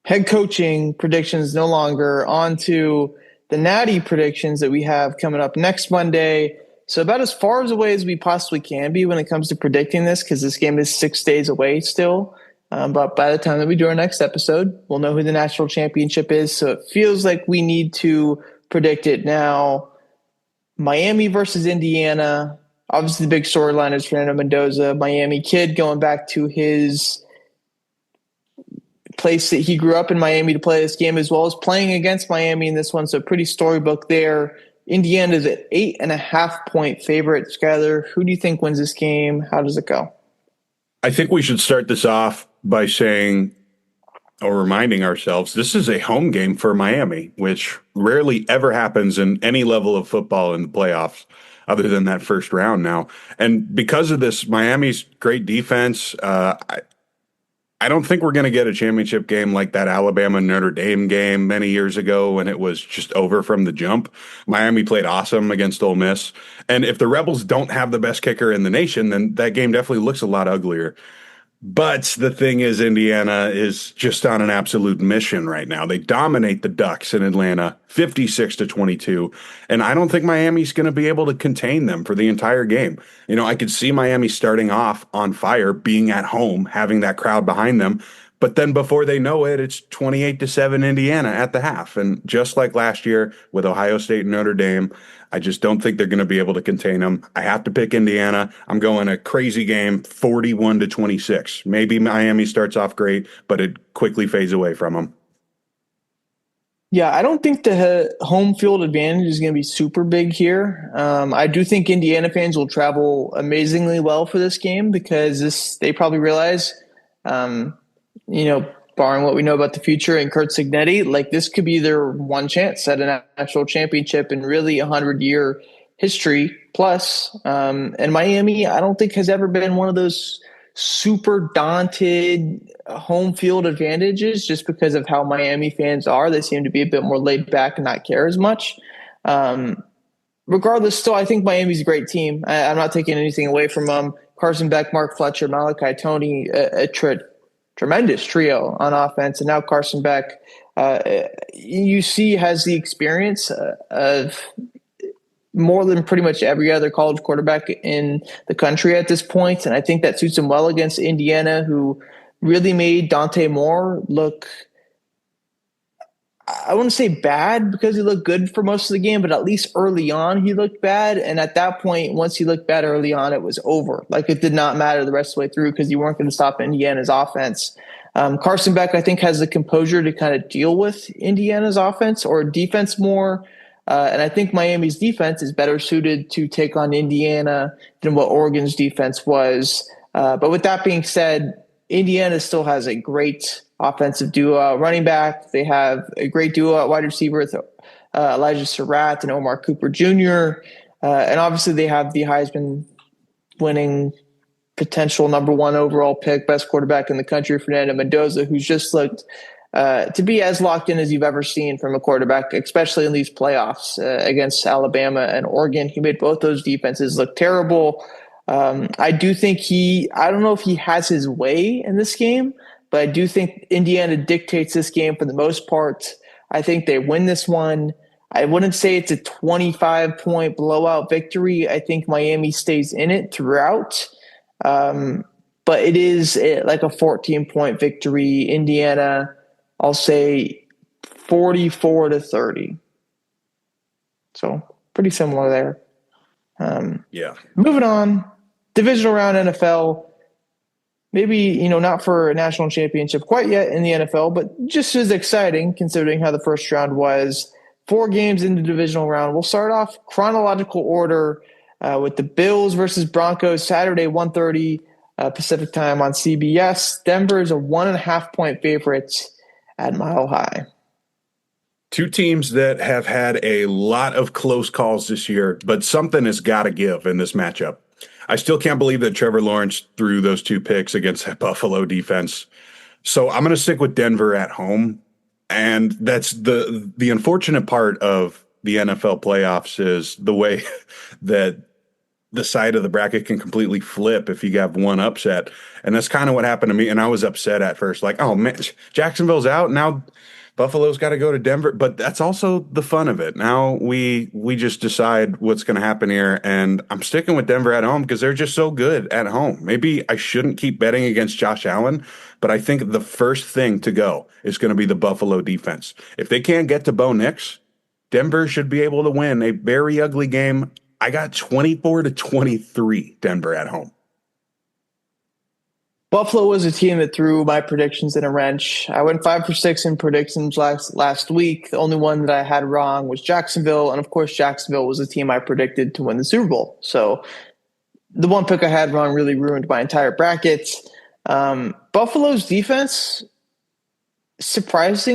Head coaching predictions no longer. On to the Natty predictions that we have coming up next Monday. So about as far away as we possibly can be when it comes to predicting this, because this game is 6 days away still. But by the time that we do our next episode, we'll know who the national championship is. So it feels like we need to predict it now. Miami versus Indiana. Obviously, the big storyline is Fernando Mendoza, Miami kid, going back to his place that he grew up in Miami to play this game, as well as playing against Miami in this one. So pretty storybook there. Indiana is an 8.5-point favorite. Skyler, who do you think wins this game? How does it go? I think we should start this off by saying or reminding ourselves this is a home game for Miami, which rarely ever happens in any level of football in the playoffs other than that first round now. And because of this, Miami's great defense, I don't think we're going to get a championship game like that Alabama-Notre Dame game many years ago when it was just over from the jump. Miami played awesome against Ole Miss. And if the Rebels don't have the best kicker in the nation, then that game definitely looks a lot uglier. But the thing is, Indiana is just on an absolute mission right now. They dominate the Ducks in Atlanta, 56-22. And I don't think Miami's going to be able to contain them for the entire game. I could see Miami starting off on fire, being at home, having that crowd behind them. But then before they know it, it's 28-7 Indiana at the half. And just like last year with Ohio State and Notre Dame, I just don't think they're going to be able to contain them. I have to pick Indiana. I'm going a crazy game, 41-26. Maybe Miami starts off great, but it quickly fades away from them. Yeah, I don't think the home field advantage is going to be super big here. I do think Indiana fans will travel amazingly well for this game because they probably realize, barring what we know about the future and Kurt Signetti, like this could be their one chance at a national championship in really 100-year history plus. And Miami, I don't think has ever been one of those super daunted home field advantages just because of how Miami fans are. They seem to be a bit more laid back and not care as much. Regardless, still, I think Miami's a great team. I'm not taking anything away from them. Carson Beck, Mark Fletcher, Malachi Toney, a tremendous trio on offense. And now Carson Beck, you see, has the experience of more than pretty much every other college quarterback in the country at this point. And I think that suits him well against Indiana, who really made Dante Moore look, I wouldn't say bad because he looked good for most of the game, but at least early on he looked bad. And at that point, once he looked bad early on, it was over. Like, it did not matter the rest of the way through because you weren't going to stop Indiana's offense. Carson Beck, I think, has the composure to kind of deal with Indiana's offense or defense more. And I think Miami's defense is better suited to take on Indiana than what Oregon's defense was. But with that being said, Indiana still has a great offensive duo at running back. They have a great duo at wide receiver with Elijah Surratt and Omar Cooper Jr. And obviously they have the Heisman winning potential number 1 overall pick, best quarterback in the country, Fernando Mendoza, who's just looked to be as locked in as you've ever seen from a quarterback, especially in these playoffs against Alabama and Oregon. He made both those defenses look terrible. I do think I don't know if he has his way in this game, but I do think Indiana dictates this game for the most part. I think they win this one. I wouldn't say it's a 25-point blowout victory. I think Miami stays in it throughout. But it is like a 14-point victory. Indiana, I'll say 44-30. So pretty similar there. Yeah. Moving on, divisional round NFL. Maybe, not for a national championship quite yet in the NFL, but just as exciting considering how the first round was. 4 games in the divisional round. We'll start off chronological order with the Bills versus Broncos, Saturday, 1:30 Pacific time on CBS. Denver is a 1.5-point favorite at Mile High. 2 teams that have had a lot of close calls this year, but something has got to give in this matchup. I still can't believe that Trevor Lawrence threw those 2 picks against that Buffalo defense. So I'm going to stick with Denver at home. And that's the unfortunate part of the NFL playoffs is the way that the side of the bracket can completely flip if you have one upset. And that's kind of what happened to me. And I was upset at first, like, oh man, Jacksonville's out. Now Buffalo's got to go to Denver. But that's also the fun of it. Now we just decide what's going to happen here. And I'm sticking with Denver at home because they're just so good at home. Maybe I shouldn't keep betting against Josh Allen, but I think the first thing to go is going to be the Buffalo defense. If they can't get to Bo Nix, Denver should be able to win a very ugly game. I got 24-23 Denver at home. Buffalo was a team that threw my predictions in a wrench. I went 5 for 6 in predictions last week. The only one that I had wrong was Jacksonville. And of course, Jacksonville was a team I predicted to win the Super Bowl. So the one pick I had wrong really ruined my entire bracket. Buffalo's defense surprised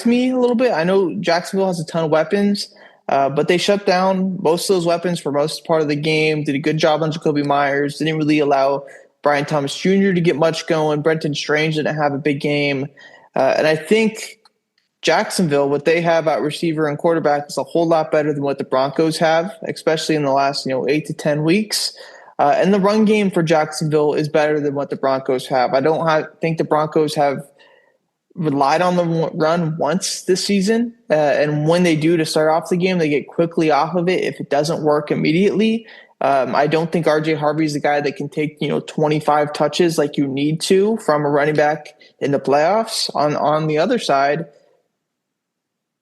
me a little bit. I know Jacksonville has a ton of weapons, but they shut down most of those weapons for most part of the game, did a good job on Jacoby Myers, didn't really allow Brian Thomas Jr. to get much going. Brenton Strange didn't have a big game. And I think Jacksonville, what they have at receiver and quarterback is a whole lot better than what the Broncos have, especially in the last 8 to 10 weeks. And the run game for Jacksonville is better than what the Broncos have. I don't think the Broncos have relied on the run once this season. And when they do to start off the game, they get quickly off of it if it doesn't work immediately. I don't think RJ Harvey is the guy that can take 25 touches like you need to from a running back in the playoffs. On the other side,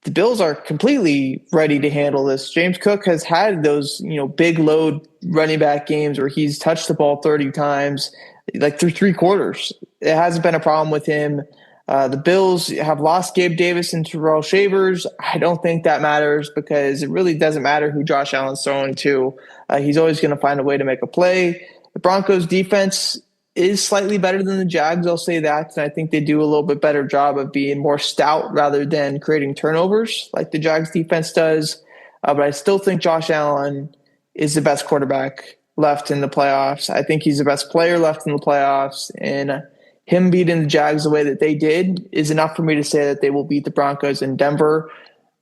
the Bills are completely ready to handle this. James Cook has had those big load running back games where he's touched the ball 30 times, like through 3 quarters. It hasn't been a problem with him. The Bills have lost Gabe Davis and Terrell Shavers. I don't think that matters because it really doesn't matter who Josh Allen's throwing to. He's always going to find a way to make a play. The Broncos defense is slightly better than the Jags, I'll say that. And I think they do a little bit better job of being more stout rather than creating turnovers like the Jags defense does. But I still think Josh Allen is the best quarterback left in the playoffs. I think he's the best player left in the playoffs, and him beating the Jags the way that they did is enough for me to say that they will beat the Broncos in Denver.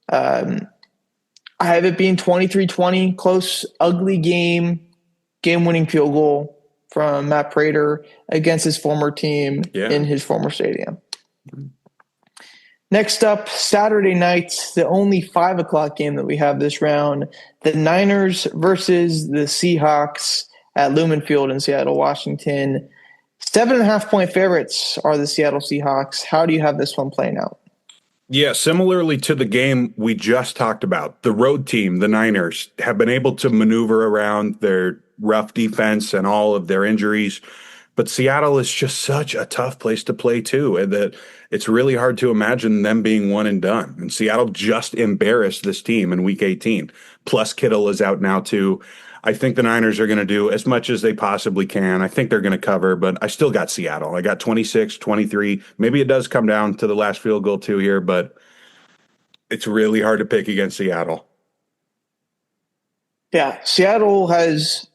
I have it being 23-20, close, ugly game-winning field goal from Matt Prater against his former team in his former stadium. Next up, Saturday night, the only 5 o'clock game that we have this round, the Niners versus the Seahawks at Lumen Field in Seattle, Washington. 7.5-point favorites are the Seattle Seahawks. How do you have this one playing out? Yeah, similarly to the game we just talked about, the road team, the Niners, have been able to maneuver around their rough defense and all of their injuries. But Seattle is just such a tough place to play, too, and that it's really hard to imagine them being one and done. And Seattle just embarrassed this team in Week 18. Plus, Kittle is out now, too. I think the Niners are going to do as much as they possibly can. I think they're going to cover, but I still got Seattle. I got 26-23. Maybe it does come down to the last field goal, too, here, but it's really hard to pick against Seattle. Yeah, Seattle has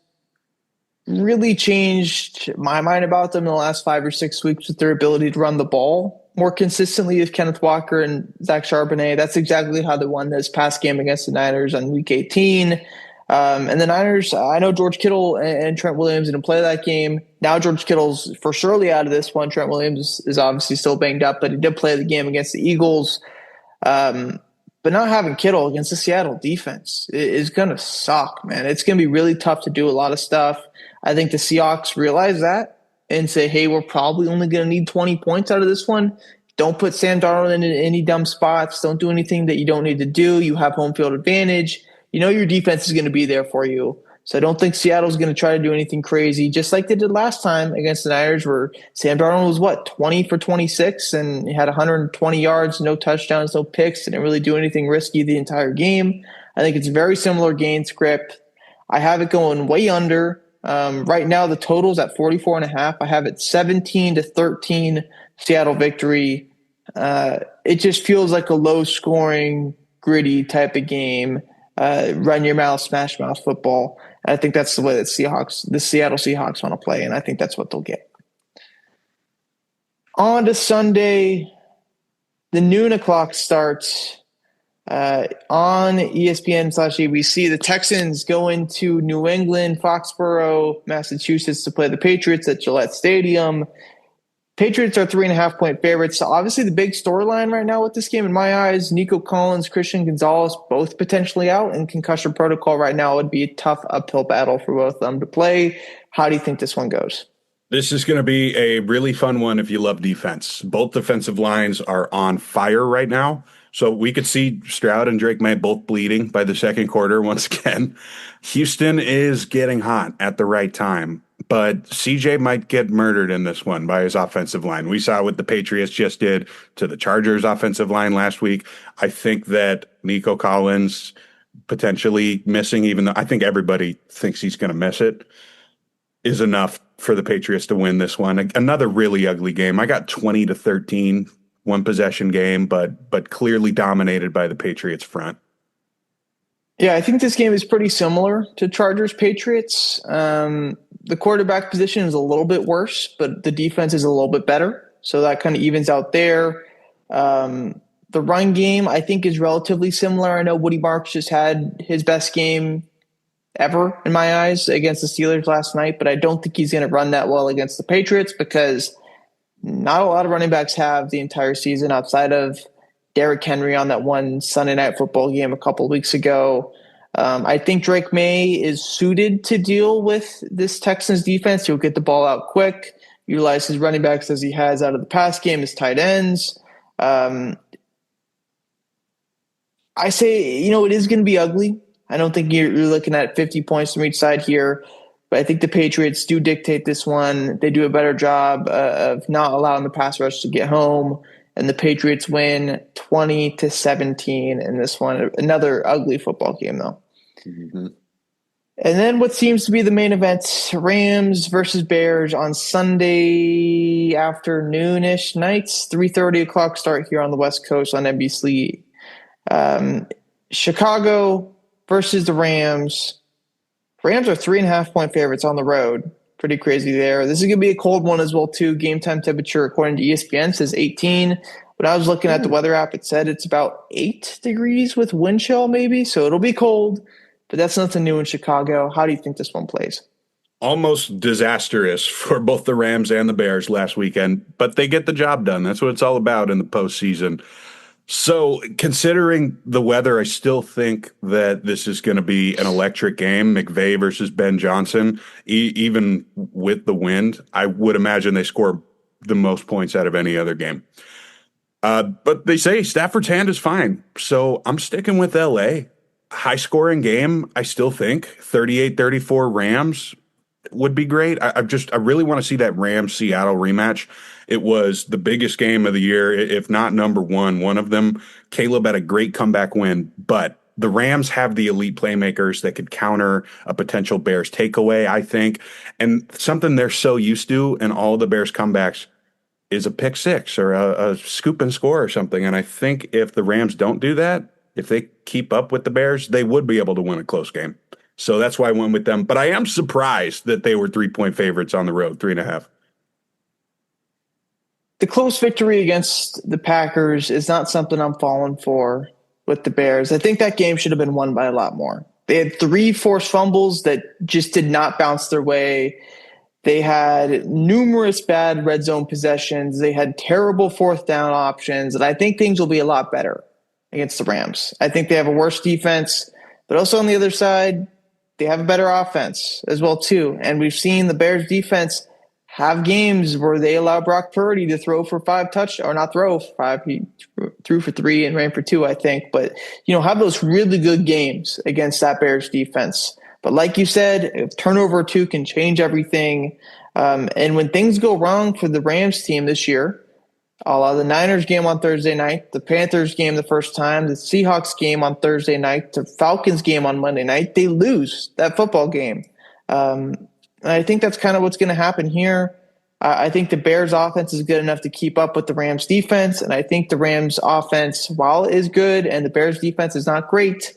really changed my mind about them in the last 5 or 6 weeks with their ability to run the ball more consistently with Kenneth Walker and Zach Charbonnet. That's exactly how they won this past game against the Niners on Week 18. And the Niners, I know George Kittle and Trent Williams didn't play that game. Now George Kittle's for surely out of this one. Trent Williams is obviously still banged up, but he did play the game against the Eagles. But not having Kittle against the Seattle defense is going to suck, man. It's going to be really tough to do a lot of stuff. I think the Seahawks realize that and say, hey, we're probably only going to need 20 points out of this one. Don't put Sam Darnold in any dumb spots. Don't do anything that you don't need to do. You have home field advantage. You know your defense is going to be there for you. So I don't think Seattle's going to try to do anything crazy, just like they did last time against the Niners, where Sam Darnold was, 20 for 26, and he had 120 yards, no touchdowns, no picks, didn't really do anything risky the entire game. I think it's a very similar game script. I have it going way under. Right now, the total's at 44.5. I have it 17-13 Seattle victory. It just feels like a low-scoring, gritty type of game. Run your mouth, smash mouth football. And I think that's the way that the Seattle Seahawks want to play, and I think that's what they'll get. On to Sunday, the noon o'clock starts on ESPN/ABC. The Texans go into New England, Foxborough, Massachusetts to play the Patriots at Gillette Stadium. Patriots are 3.5-point favorites. So obviously the big storyline right now with this game, in my eyes, Nico Collins, Christian Gonzalez, both potentially out in concussion protocol right now. It would be a tough uphill battle for both of them to play. How do you think this one goes? This is going to be a really fun one if you love defense. Both defensive lines are on fire right now. So we could see Stroud and Drake May both bleeding by the second quarter once again. Houston is getting hot at the right time. But CJ might get murdered in this one by his offensive line. We saw what the Patriots just did to the Chargers offensive line last week. I think that Nico Collins potentially missing, even though I think everybody thinks he's going to miss it, is enough for the Patriots to win this one. Another really ugly game. I got 20-13, one possession game, but clearly dominated by the Patriots front. Yeah, I think this game is pretty similar to Chargers-Patriots. The quarterback position is a little bit worse, but the defense is a little bit better. So that kind of evens out there. The run game, I think, is relatively similar. I know Woody Marks just had his best game ever, in my eyes, against the Steelers last night, but I don't think he's going to run that well against the Patriots because not a lot of running backs have the entire season outside of Derrick Henry on that one Sunday Night Football game a couple of weeks ago. I think Drake May is suited to deal with this Texans defense. He'll get the ball out quick, utilize his running backs as he has out of the pass game, his tight ends. I say, it is going to be ugly. I don't think you're looking at 50 points from each side here, but I think the Patriots do dictate this one. They do a better job of not allowing the pass rush to get home, and the Patriots win 20-17 in this one. Another ugly football game, though. Mm-hmm. And then what seems to be the main event, Rams versus Bears on Sunday afternoon-ish nights, 3:30 o'clock start here on the West Coast on NBC. Chicago versus the Rams. Rams are 3.5-point favorites on the road. Pretty crazy there. This is going to be a cold one as well, too. Game time temperature, according to ESPN, says 18. When I was looking at the weather app, it said it's about 8 degrees with wind chill, maybe. So it'll be cold, but that's nothing new in Chicago. How do you think this one plays? Almost disastrous for both the Rams and the Bears last weekend, but they get the job done. That's what it's all about in the postseason. So considering the weather, I still think that this is going to be an electric game, McVay versus Ben Johnson. Even with the wind, I would imagine they score the most points out of any other game. But they say Stafford's hand is fine. So I'm sticking with LA. High scoring game, I still think 38-34 Rams would be great. I really want to see that Rams-Seattle rematch. It was the biggest game of the year, if not number one of them. Caleb had a great comeback win, but the Rams have the elite playmakers that could counter a potential Bears takeaway, I think. And something they're so used to in all the Bears comebacks is a pick six or a scoop and score or something. And I think if the Rams don't do that, if they keep up with the Bears, they would be able to win a close game. So that's why I went with them. But I am surprised that they were 3-point favorites on the road, 3.5. The close victory against the Packers is not something I'm falling for with the Bears. I think that game should have been won by a lot more. They had 3 forced fumbles that just did not bounce their way. They had numerous bad red zone possessions. They had terrible fourth down options. And I think things will be a lot better against the Rams. I think they have a worse defense, but also on the other side, they have a better offense as well, too. And we've seen the Bears defense have games where they allow Brock Purdy to throw for 5 touchdowns, or not throw 5, he threw for 3 and ran for 2, I think. But, have those really good games against that Bears defense. But like you said, a turnover or 2 can change everything. And when things go wrong for the Rams team this year, a la the Niners game on Thursday night, the Panthers game the first time, the Seahawks game on Thursday night, the Falcons game on Monday night, they lose that football game. And I think that's kind of what's going to happen here. I think the Bears offense is good enough to keep up with the Rams defense. And I think the Rams offense, while it is good and the Bears defense is not great,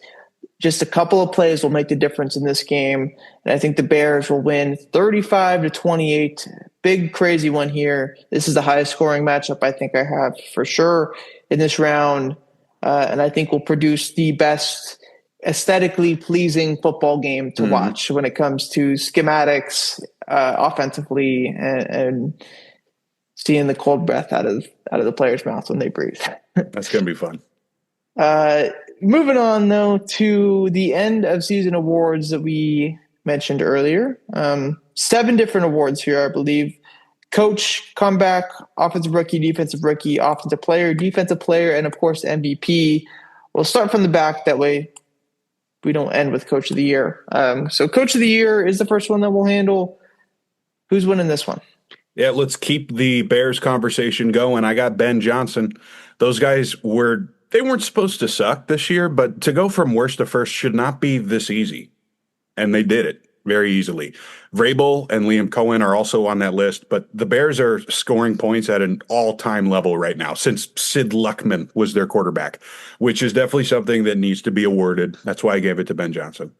just a couple of plays will make the difference in this game. And I think the Bears will win 35-28. Big, crazy one here. This is the highest scoring matchup I think I have for sure in this round. And I think will produce the best aesthetically pleasing football game to watch when it comes to schematics, offensively, and seeing the cold breath out of the player's mouth when they breathe. That's going to be fun. Moving on, though, to the end of season awards that we mentioned earlier. 7 different awards here, I believe. Coach, comeback, offensive rookie, defensive rookie, offensive player, and, of course, MVP. We'll start from the back. That way we don't end with Coach of the Year. So Coach of the Year is the first one that we'll handle. Who's winning this one? Yeah, let's keep the Bears conversation going. I got Ben Johnson. Those guys they weren't supposed to suck this year, but to go from worst to first should not be this easy. And they did it very easily. Vrabel and Liam Cohen are also on that list, but the Bears are scoring points at an all-time level right now since Sid Luckman was their quarterback, which is definitely something that needs to be awarded. That's why I gave it to Ben Johnson.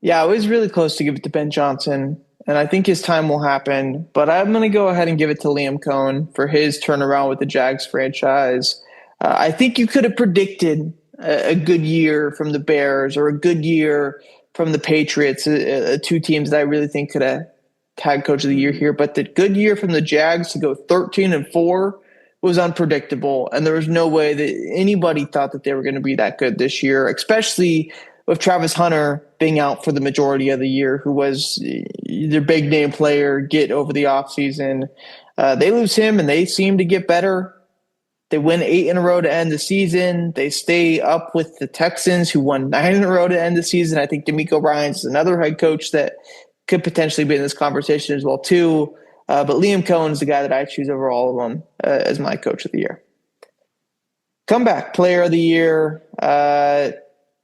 Yeah, I was really close to give it to Ben Johnson, and I think his time will happen, but I'm going to go ahead and give it to Liam Cohen for his turnaround with the Jags franchise. I think you could have predicted a good year from the Bears or a good year from the Patriots, 2 teams that I really think could have tagged Coach of the Year here. But the good year from the Jags to go 13-4 was unpredictable, and there was no way that anybody thought that they were going to be that good this year, especially with Travis Hunter being out for the majority of the year, who was their big name player, get over the offseason. They lose him, and they seem to get better. They win 8 in a row to end the season. They stay up with the Texans, who won 9 in a row to end the season. I think DeMeco Ryans is another head coach that could potentially be in this conversation as well, too. But Liam Cohen is the guy that I choose over all of them as my Coach of the Year. Comeback Player of the Year.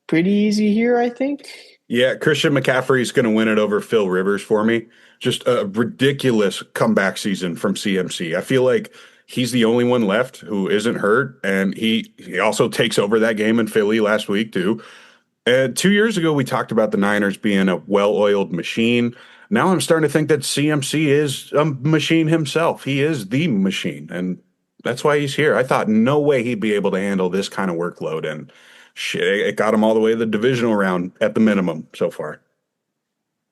Pretty easy here, I think. Yeah, Christian McCaffrey is going to win it over Phil Rivers for me. Just a ridiculous comeback season from CMC. I feel like he's the only one left who isn't hurt, and he also takes over that game in Philly last week too. 2 years ago, we talked about the Niners being a well-oiled machine. Now I'm starting to think that CMC is a machine himself. He is the machine, and that's why he's here. I thought no way he'd be able to handle this kind of workload, and shit, it got him all the way to the divisional round at the minimum so far.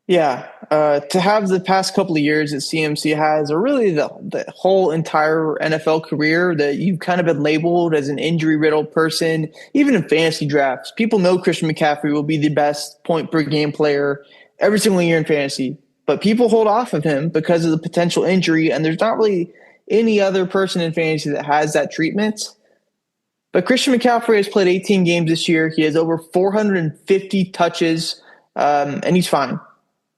Yeah, to have the past couple of years that CMC has, or really the whole entire NFL career, that you've kind of been labeled as an injury-riddled person, even in fantasy drafts. People know Christian McCaffrey will be the best point-per-game player every single year in fantasy, but people hold off of him because of the potential injury, and there's not really any other person in fantasy that has that treatment. But Christian McCaffrey has played 18 games this year. He has over 450 touches, and he's fine.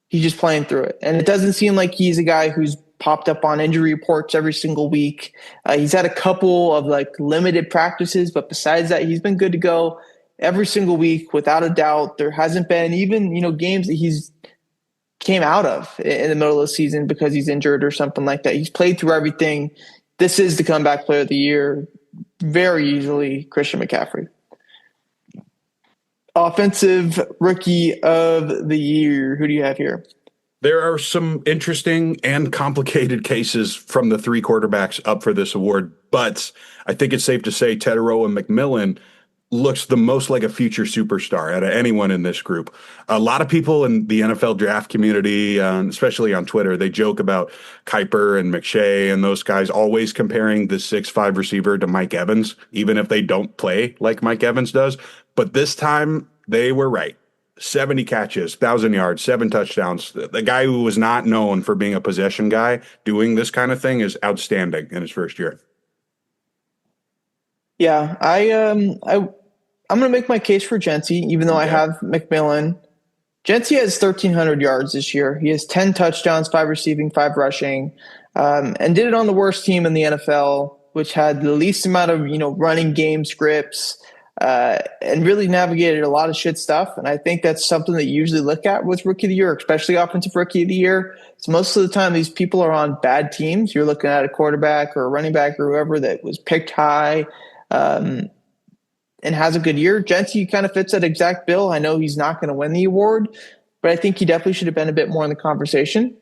He's just playing through it. And it doesn't seem like he's a guy who's popped up on injury reports every single week. He's had a couple of limited practices, but besides that, he's been good to go every single week without a doubt. There hasn't been even, games that he's came out of in the middle of the season because he's injured or something like that. He's played through everything. This is the comeback player of the year. Very easily, Christian McCaffrey. Offensive rookie of the year. Who do you have here? There are some interesting and complicated cases from the three quarterbacks up for this award, but I think it's safe to say Teteroa McMillan looks the most like a future superstar out of anyone in this group. A lot of people in the NFL draft community, especially on Twitter, they joke about Kuiper and McShay and those guys always comparing the 6'5" receiver to Mike Evans, even if they don't play like Mike Evans does. But this time they were right. 70 catches, 1,000 yards, 7 touchdowns. The guy who was not known for being a possession guy doing this kind of thing is outstanding in his first year. Yeah, I'm going to make my case for Jency, even though I have McMillan. Jency has 1,300 yards this year. He has 10 touchdowns, 5 receiving, 5 rushing, and did it on the worst team in the NFL, which had the least amount of running game scripts, and really navigated a lot of shit stuff. And I think that's something that you usually look at with Rookie of the Year, especially Offensive Rookie of the Year. So most of the time, these people are on bad teams. You're looking at a quarterback or a running back or whoever that was picked high, and has a good year. Jency kind of fits that exact bill. I know he's not going to win the award, but I think he definitely should have been a bit more in the conversation.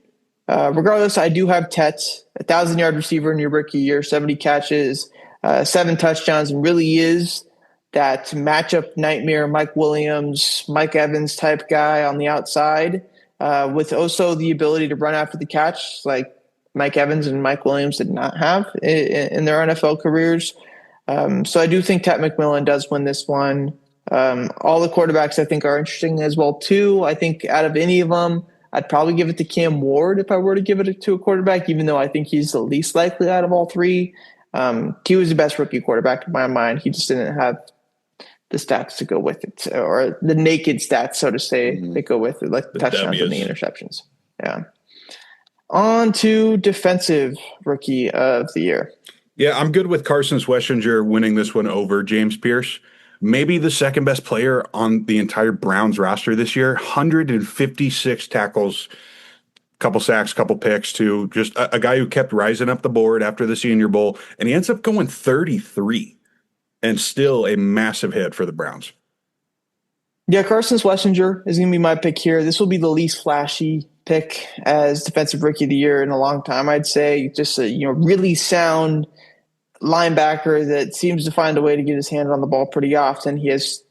Regardless, I do have Tet, 1,000-yard receiver in your rookie year, 70 catches, 7 touchdowns, and really is that matchup nightmare, Mike Williams, Mike Evans type guy on the outside, with also the ability to run after the catch like Mike Evans and Mike Williams did not have in their NFL careers. So I do think Tet McMillan does win this one. All the quarterbacks I think are interesting as well too. I think out of any of them, I'd probably give it to Cam Ward if I were to give it to a quarterback, even though I think he's the least likely out of all three. He was the best rookie quarterback in my mind. He just didn't have the stats to go with it, or the naked stats, so to say, that go with it, like the touchdowns and the interceptions. Yeah. On to defensive rookie of the year. Yeah, I'm good with Carson Schlesinger winning this one over James Pierce. Maybe the second best player on the entire Browns roster this year. 156 tackles, couple sacks, couple picks too. Just a guy who kept rising up the board after the Senior Bowl, and he ends up going 33 and still a massive hit for the Browns. Yeah, Carson Schlesinger is going to be my pick here. This will be the least flashy pick as defensive rookie of the year in a long time, I'd say. Just a really sound linebacker that seems to find a way to get his hand on the ball pretty often. He has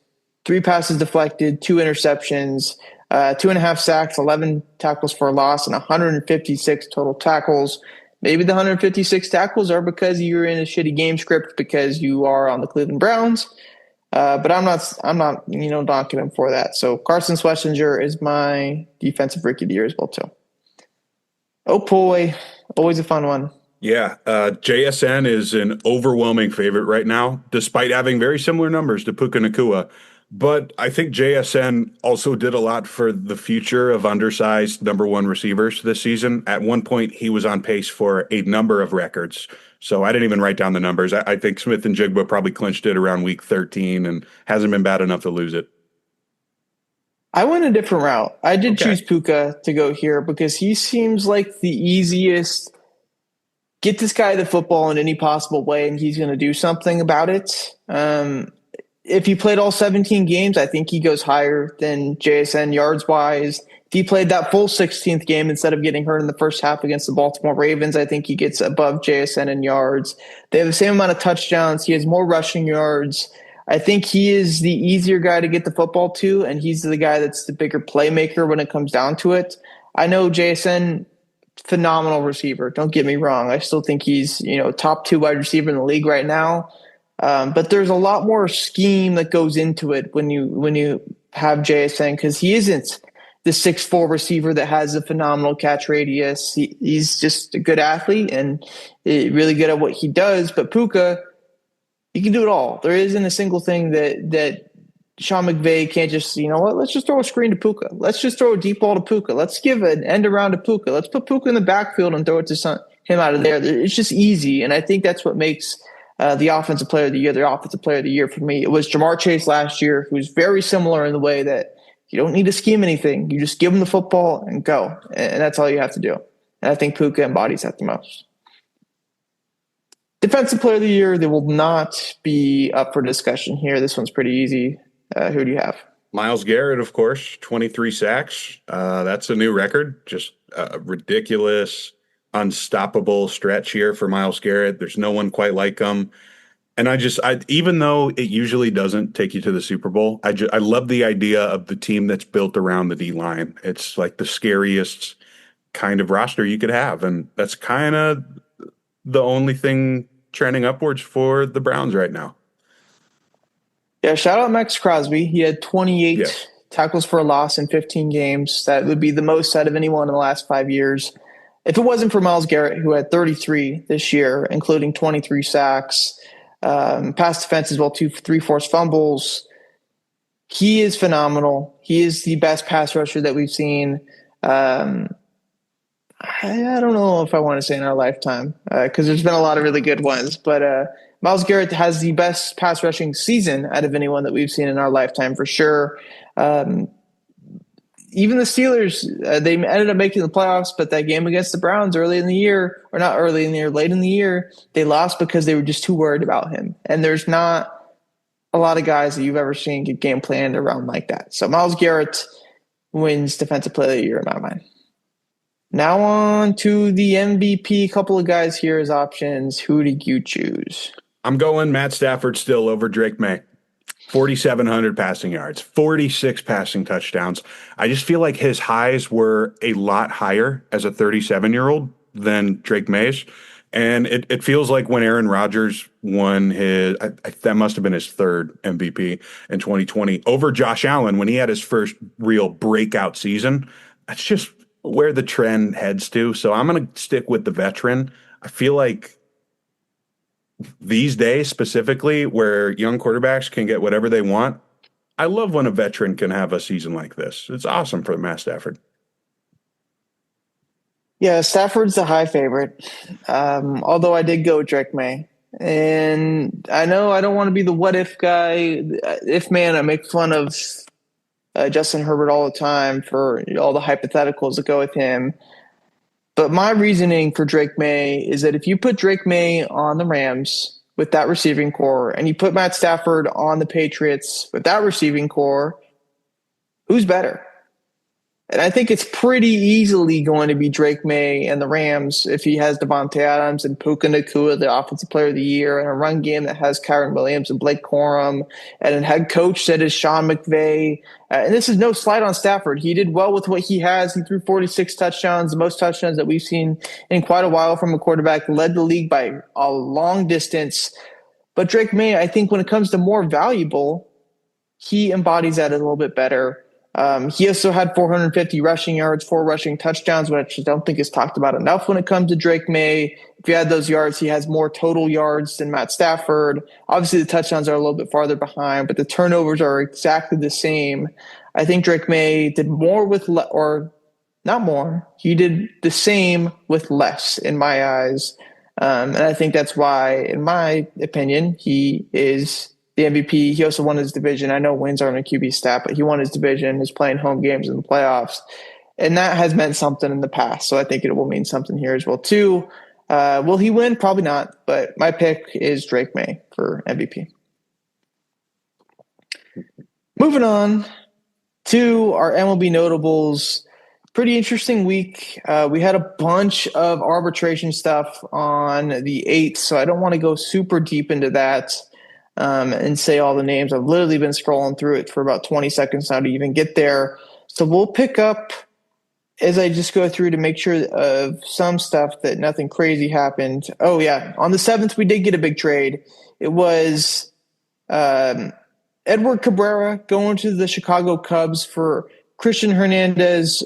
3 passes deflected, 2 interceptions, 2.5 sacks, 11 tackles for a loss, and 156 total tackles. Maybe the 156 tackles are because you're in a shitty game script because you are on the Cleveland Browns. But I'm not knocking him for that. So Carson Schlesinger is my defensive rookie of the year as well too. OPOY, always a fun one. Yeah, JSN is an overwhelming favorite right now, despite having very similar numbers to Puka Nacua. But I think JSN also did a lot for the future of undersized number 1 receivers this season. At one point, he was on pace for a number of records. So I didn't even write down the numbers. I think Smith and Jigba probably clinched it around week 13 and hasn't been bad enough to lose it. I went a different route. I did choose Puka to go here because he seems like the easiest. Get this guy the football in any possible way, and he's going to do something about it. if he played all 17 games, I think he goes higher than JSN yards wise. If he played that full 16th game instead of getting hurt in the first half against the Baltimore Ravens, I think he gets above JSN in yards. They have the same amount of touchdowns. He has more rushing yards. I think he is the easier guy to get the football to, and he's the guy that's the bigger playmaker when it comes down to it. I know JSN, phenomenal receiver. Don't get me wrong. I still think he's, top 2 wide receiver in the league right now. But there's a lot more scheme that goes into it when you have JSN, because he isn't the 6'4" receiver that has a phenomenal catch radius. He's just a good athlete and really good at what he does. But Puka, he can do it all. There isn't a single thing that Sean McVay can't just, let's just throw a screen to Puka. Let's just throw a deep ball to Puka. Let's give an end around to Puka. Let's put Puka in the backfield and throw it to him out of there. It's just easy. And I think that's what makes the offensive player of the year for me. It was Jamar Chase last year, who's very similar in the way that you don't need to scheme anything. You just give him the football and go. And that's all you have to do. And I think Puka embodies that the most. Defensive player of the year, they will not be up for discussion here. This one's pretty easy. Who do you have? Myles Garrett, of course, 23 sacks. That's a new record. Just ridiculous, unstoppable stretch here for Myles Garrett. There's no one quite like him. And even though it usually doesn't take you to the Super Bowl, I love the idea of the team that's built around the D-line. It's like the scariest kind of roster you could have. And that's kind of the only thing trending upwards for the Browns right now. Yeah, shout out Max Crosby. He had 28 tackles for a loss in 15 games. That would be the most out of anyone in the last 5 years. If it wasn't for Myles Garrett, who had 33 this year, including 23 sacks, pass defense as well, 3 forced fumbles. He is phenomenal. He is the best pass rusher that we've seen. I don't know if I want to say in our lifetime, because there's been a lot of really good ones, but Myles Garrett has the best pass rushing season out of anyone that we've seen in our lifetime for sure. Even the Steelers, they ended up making the playoffs, but that game against the Browns late in the year, they lost because they were just too worried about him. And there's not a lot of guys that you've ever seen get game planned around like that. So Myles Garrett wins Defensive Player of the Year in my mind. Now on to the MVP. A couple of guys here as options. Who did you choose? I'm going Matt Stafford still over Drake May. 4,700 passing yards, 46 passing touchdowns. I just feel like his highs were a lot higher as a 37-year-old than Drake May's. And it feels like when Aaron Rodgers won that must have been his 3rd MVP in 2020 over Josh Allen when he had his first real breakout season. That's just where the trend heads to. So I'm going to stick with the veteran. I feel like these days specifically where young quarterbacks can get whatever they want, I love when a veteran can have a season like this. It's awesome for Matt Stafford. Yeah, Stafford's the high favorite, although I did go with Drake May. And I know I don't want to be the what-if guy. If man, I make fun of Justin Herbert all the time for all the hypotheticals that go with him. But my reasoning for Drake May is that if you put Drake May on the Rams with that receiving core and you put Matt Stafford on the Patriots with that receiving core, who's better? And I think it's pretty easily going to be Drake May and the Rams if he has Devontae Adams and Puka Nacua, the Offensive Player of the Year, and a run game that has Kyron Williams and Blake Corum, and a head coach that is Sean McVay. And this is no slight on Stafford. He did well with what he has. He threw 46 touchdowns, the most touchdowns that we've seen in quite a while from a quarterback, led the league by a long distance. But Drake May, I think when it comes to more valuable, he embodies that a little bit better. He also had 450 rushing yards, 4 rushing touchdowns, which I don't think is talked about enough when it comes to Drake May. If you add those yards, he has more total yards than Matt Stafford. Obviously, the touchdowns are a little bit farther behind, but the turnovers are exactly the same. I think Drake May did more with or not more. He did the same with less in my eyes. And I think that's why, in my opinion, he is the MVP. He also won his division. I know wins aren't a QB stat, but he won his division. He's playing home games in the playoffs. And that has meant something in the past. So I think it will mean something here as well, too. Will he win? Probably not. But my pick is Drake May for MVP. Moving on to our MLB Notables. Pretty interesting week. We had a bunch of arbitration stuff on the 8th, so I don't want to go super deep into that and say all the names. I've literally been scrolling through it for about 20 seconds now to even get there. So we'll pick up as I just go through to make sure of some stuff that nothing crazy happened. Oh, yeah. On the 7th, we did get a big trade. It was Edward Cabrera going to the Chicago Cubs for Christian Hernandez,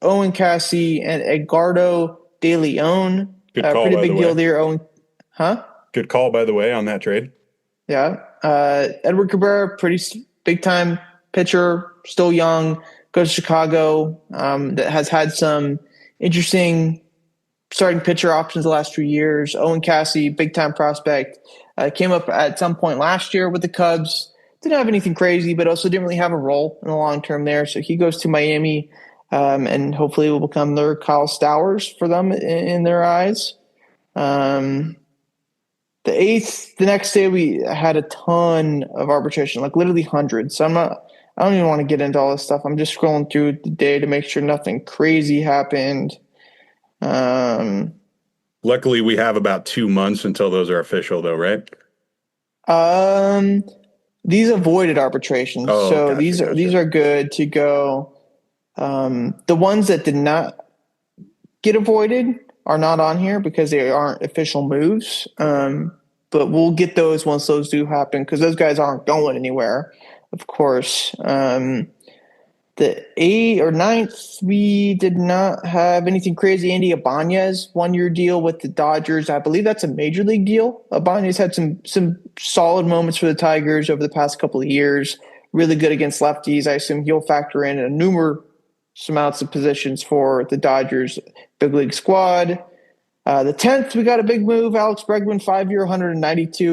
Owen Cassey, and Edgardo De Leon. Good call, pretty by big the deal way. there. Owen, Good call, by the way, on that trade. Yeah. Edward Cabrera, pretty big-time pitcher, still young, goes to Chicago, that has had some interesting starting pitcher options the last few years. Owen Cassey, big-time prospect, came up at some point last year with the Cubs. Didn't have anything crazy, but also didn't really have a role in the long term there. So he goes to Miami, and hopefully will become their Kyle Stowers for them in their eyes. The 8th, the next day, we had a ton of arbitration, like literally hundreds. So I don't even want to get into all this stuff. I'm just scrolling through the day to make sure nothing crazy happened. Luckily, we have about 2 months until those are official, though, right? These avoided arbitrations, so gotcha, these are good to go. The ones that did not get avoided are not on here because they aren't official moves. But we'll get those once those do happen because those guys aren't going anywhere, of course. The 8th or 9th, we did not have anything crazy. Andy Ibanez, 1-year deal with the Dodgers. I believe that's a major league deal. Ibanez had some solid moments for the Tigers over the past couple of years. Really good against lefties. I assume he'll factor in a numerous amounts of positions for the Dodgers big league squad. The 10th, we got a big move. Alex Bregman, 5-year,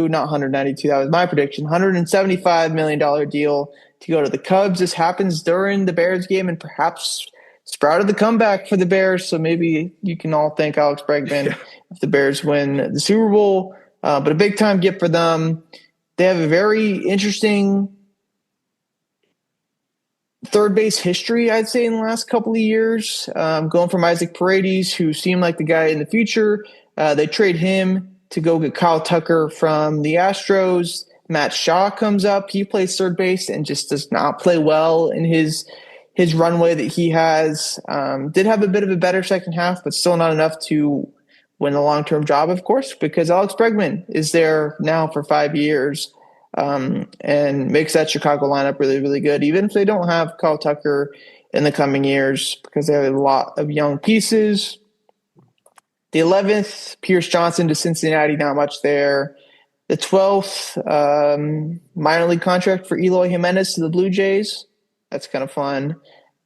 not 192. That was my prediction. $175 million deal to go to the Cubs. This happens during the Bears game and perhaps sprouted the comeback for the Bears. So maybe you can all thank Alex Bregman if the Bears win the Super Bowl. But a big time gift for them. They have a very interesting third base history, I'd say, in the last couple of years. Going from Isaac Paredes, who seemed like the guy in the future. They trade him to go get Kyle Tucker from the Astros. Matt Shaw comes up. He plays third base and just does not play well in his runway that he has. Did have a bit of a better second half, but still not enough to win a long-term job, of course, because Alex Bregman is there now for 5 years. And makes that Chicago lineup really, really good, even if they don't have Kyle Tucker in the coming years because they have a lot of young pieces. The 11th, Pierce Johnson to Cincinnati, not much there. The 12th, minor league contract for Eloy Jimenez to the Blue Jays. That's kind of fun.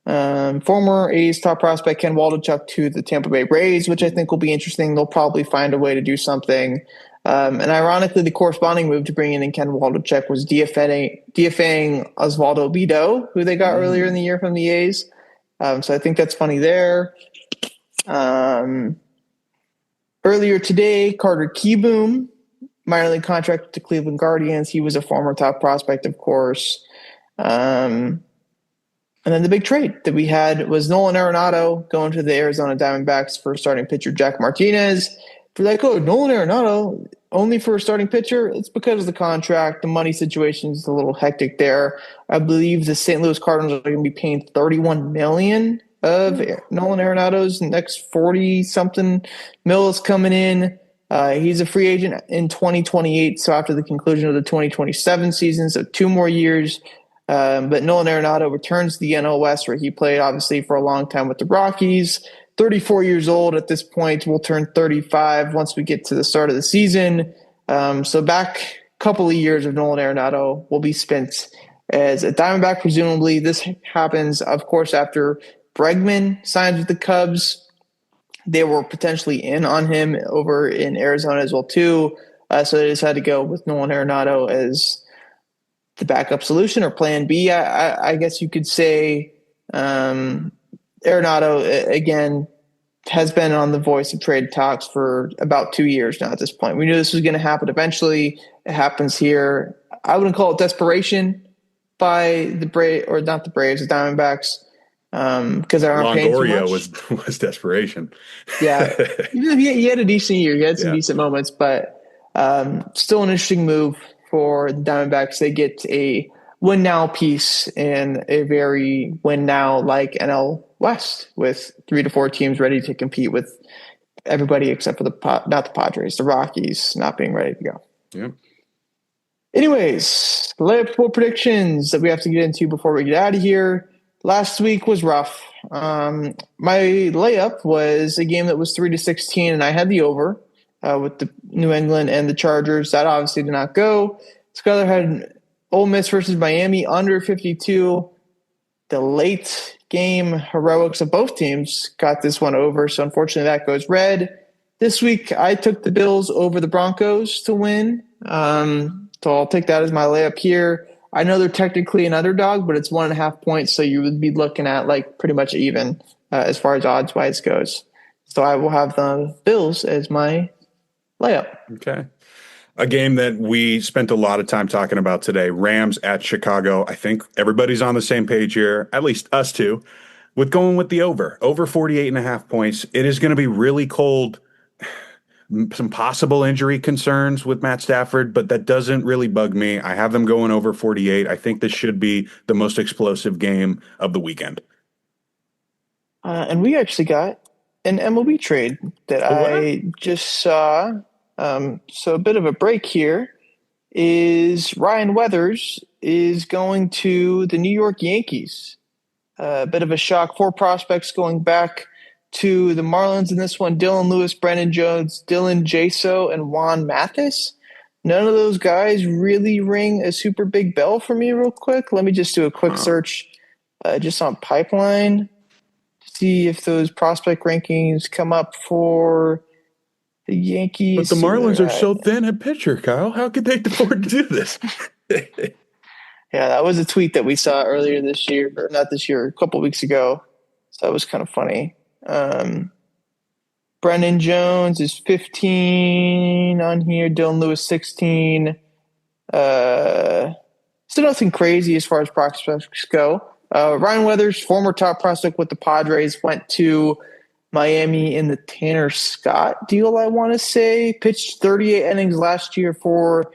Former A's top prospect Ken Waldichuk to the Tampa Bay Rays, which I think will be interesting. They'll probably find a way to do something. And ironically, the corresponding move to bring in Ken Waldichuk was DFAing Osvaldo Bido, who they got earlier in the year from the A's. So I think that's funny there. Earlier today, Carter Kieboom, minor league contract with the Cleveland Guardians. He was a former top prospect, of course. And then the big trade that we had was Nolan Arenado going to the Arizona Diamondbacks for starting pitcher Jack Martinez. For like, Nolan Arenado only for a starting pitcher? It's because of the contract. The money situation is a little hectic there. I believe the St. Louis Cardinals are going to be paying $31 million of Nolan Arenado's next 40-something mil is coming in. He's a free agent in 2028, so after the conclusion of the 2027 season, so 2 more years. But Nolan Arenado returns to the NL West, where he played, obviously, for a long time with the Rockies. 34 years old at this point. Will turn 35 once we get to the start of the season. So back a couple of years of Nolan Arenado will be spent as a Diamondback, presumably. This happens, of course, after Bregman signs with the Cubs. They were potentially in on him over in Arizona as well, too. So they decided to go with Nolan Arenado as the backup solution or plan B, I guess you could say. Arenado, again, has been on the voice of trade talks for about 2 years now at this point. We knew this was going to happen eventually. It happens here. I wouldn't call it desperation, by the or not the Braves, the Diamondbacks, because they aren't paying too much. was desperation. Yeah, even if he had a decent year, he had some decent moments, but still an interesting move for the Diamondbacks. They get a win now piece in a very win now like NL West with 3 to 4 teams ready to compete with everybody except for not the Padres, the Rockies not being ready to go. Yep. Anyways, layup bowl predictions that we have to get into before we get out of here. Last week was rough. My layup was a game that was 3 to 16, and I had the over with the New England and the Chargers. That obviously did not go. Skyler had Ole Miss versus Miami under 52. The late game heroics of both teams got this one over, so unfortunately that goes red. This week I took the Bills over the Broncos to win, so I'll take that as my layup here. I know they're technically an underdog, but it's 1.5 points, so you would be looking at like pretty much even as far as odds-wise goes. So I will have the Bills as my layup. Okay. A game that we spent a lot of time talking about today, Rams at Chicago. I think everybody's on the same page here, at least us two, with going with the over 48.5 points. It is going to be really cold. Some possible injury concerns with Matt Stafford, but that doesn't really bug me. I have them going over 48. I think this should be the most explosive game of the weekend. And we actually got an MLB trade that I just saw. So a bit of a break here is Ryan Weathers is going to the New York Yankees. A bit of a shock. 4 prospects going back to the Marlins in this one: Dylan Lewis, Brendan Jones, Dylan Jaso, and Juan Mathis. None of those guys really ring a super big bell for me real quick. Let me just do a quick search just on Pipeline to see if those prospect rankings come up for the Yankees. But the Marlins are so thin at pitcher, Kyle. How could they afford to do this? Yeah, that was a tweet that we saw earlier this year, or not this year, a couple weeks ago. So that was kind of funny. Brendan Jones is 15 on here. Dylan Lewis 16. Still nothing crazy as far as prospects go. Ryan Weathers, former top prospect with the Padres, went to Miami in the Tanner Scott deal, I want to say. Pitched 38 innings last year for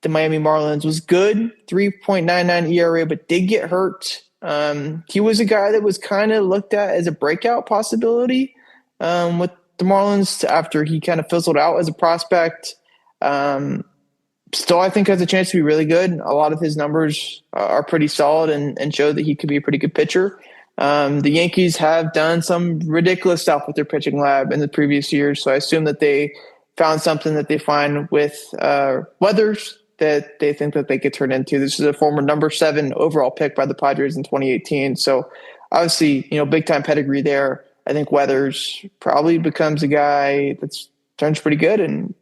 the Miami Marlins. Was good, 3.99 ERA, but did get hurt. He was a guy that was kind of looked at as a breakout possibility with the Marlins after he kind of fizzled out as a prospect. Still, I think has a chance to be really good. A lot of his numbers are pretty solid and show that he could be a pretty good pitcher. The Yankees have done some ridiculous stuff with their pitching lab in the previous years, so I assume that they found something that they find with Weathers that they think that they could turn into. This is a former number 7 overall pick by the Padres in 2018. So obviously, big time pedigree there. I think Weathers probably becomes a guy that's turns pretty good and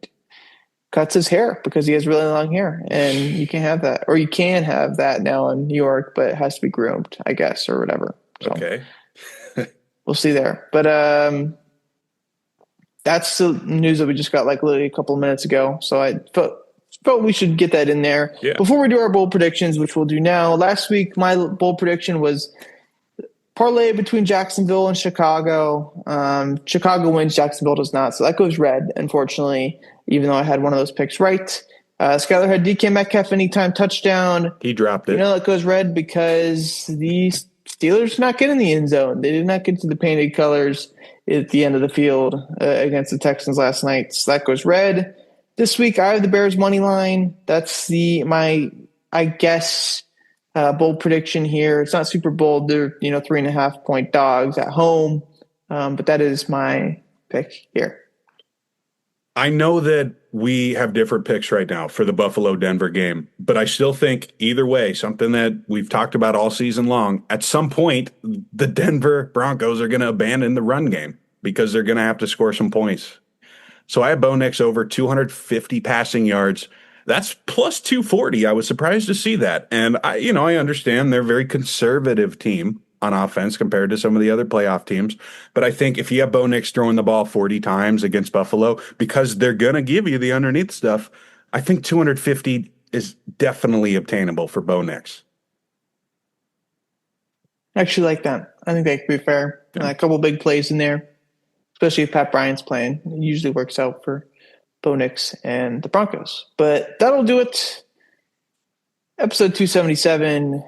cuts his hair because he has really long hair, and you can have that, or you can have that now in New York, but it has to be groomed, I guess, or whatever. So okay. We'll see there. But that's the news that we just got like literally a couple of minutes ago. So I felt we should get that in there. Yeah. Before we do our bold predictions, which we'll do now. Last week, my bold prediction was parlay between Jacksonville and Chicago. Chicago wins, Jacksonville does not. So that goes red, unfortunately, even though I had one of those picks right. Skyler had DK Metcalf anytime touchdown. He dropped it. That goes red because the Steelers did not get in the end zone. They did not get to the painted colors at the end of the field against the Texans last night. So that goes red. This week, I have the Bears money line. That's my bold prediction here. It's not super bold. They're 3.5 point dogs at home, but that is my pick here. I know that we have different picks right now for the Buffalo-Denver game, but I still think either way, something that we've talked about all season long, at some point, the Denver Broncos are going to abandon the run game because they're going to have to score some points. So I have Bo Nix over 250 passing yards. That's plus 240. I was surprised to see that. And I understand they're a very conservative team on offense compared to some of the other playoff teams. But I think if you have Bo Nix throwing the ball 40 times against Buffalo, because they're going to give you the underneath stuff, I think 250 is definitely obtainable for Bo Nix. I actually like that. I think that could be fair. Yeah. A couple big plays in there, especially if Pat Bryant's playing. It usually works out for Bo Nix and the Broncos. But that'll do it. Episode 277.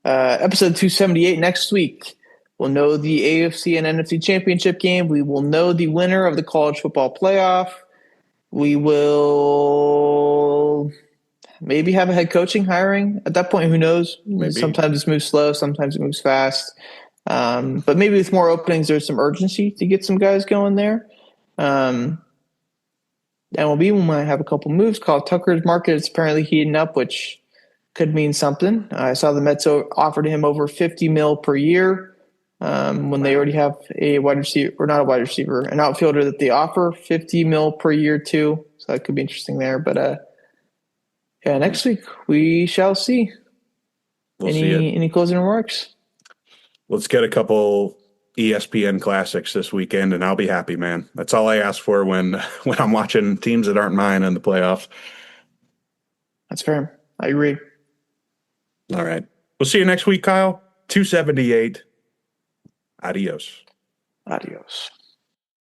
Episode 278 next week. We'll know the AFC and NFC championship game. We will know the winner of the college football playoff. We will maybe have a head coaching hiring at that point. Who knows? Maybe. Sometimes it moves slow. Sometimes it moves fast. But maybe with more openings, there's some urgency to get some guys going there. MLB, we might have a couple moves. Kyle Tucker's market is apparently heating up, which could mean something. I saw the Mets offered him over $50 million per year when they already have a wide receiver, or not a wide receiver, an outfielder that they offer $50 million per year too. So that could be interesting there. But yeah, next week we shall see. We'll see it. Any closing remarks? Let's get a couple ESPN classics this weekend, and I'll be happy, man. That's all I ask for when I'm watching teams that aren't mine in the playoffs. That's fair. I agree. All right. We'll see you next week, Kyle. 278. Adios. Adios.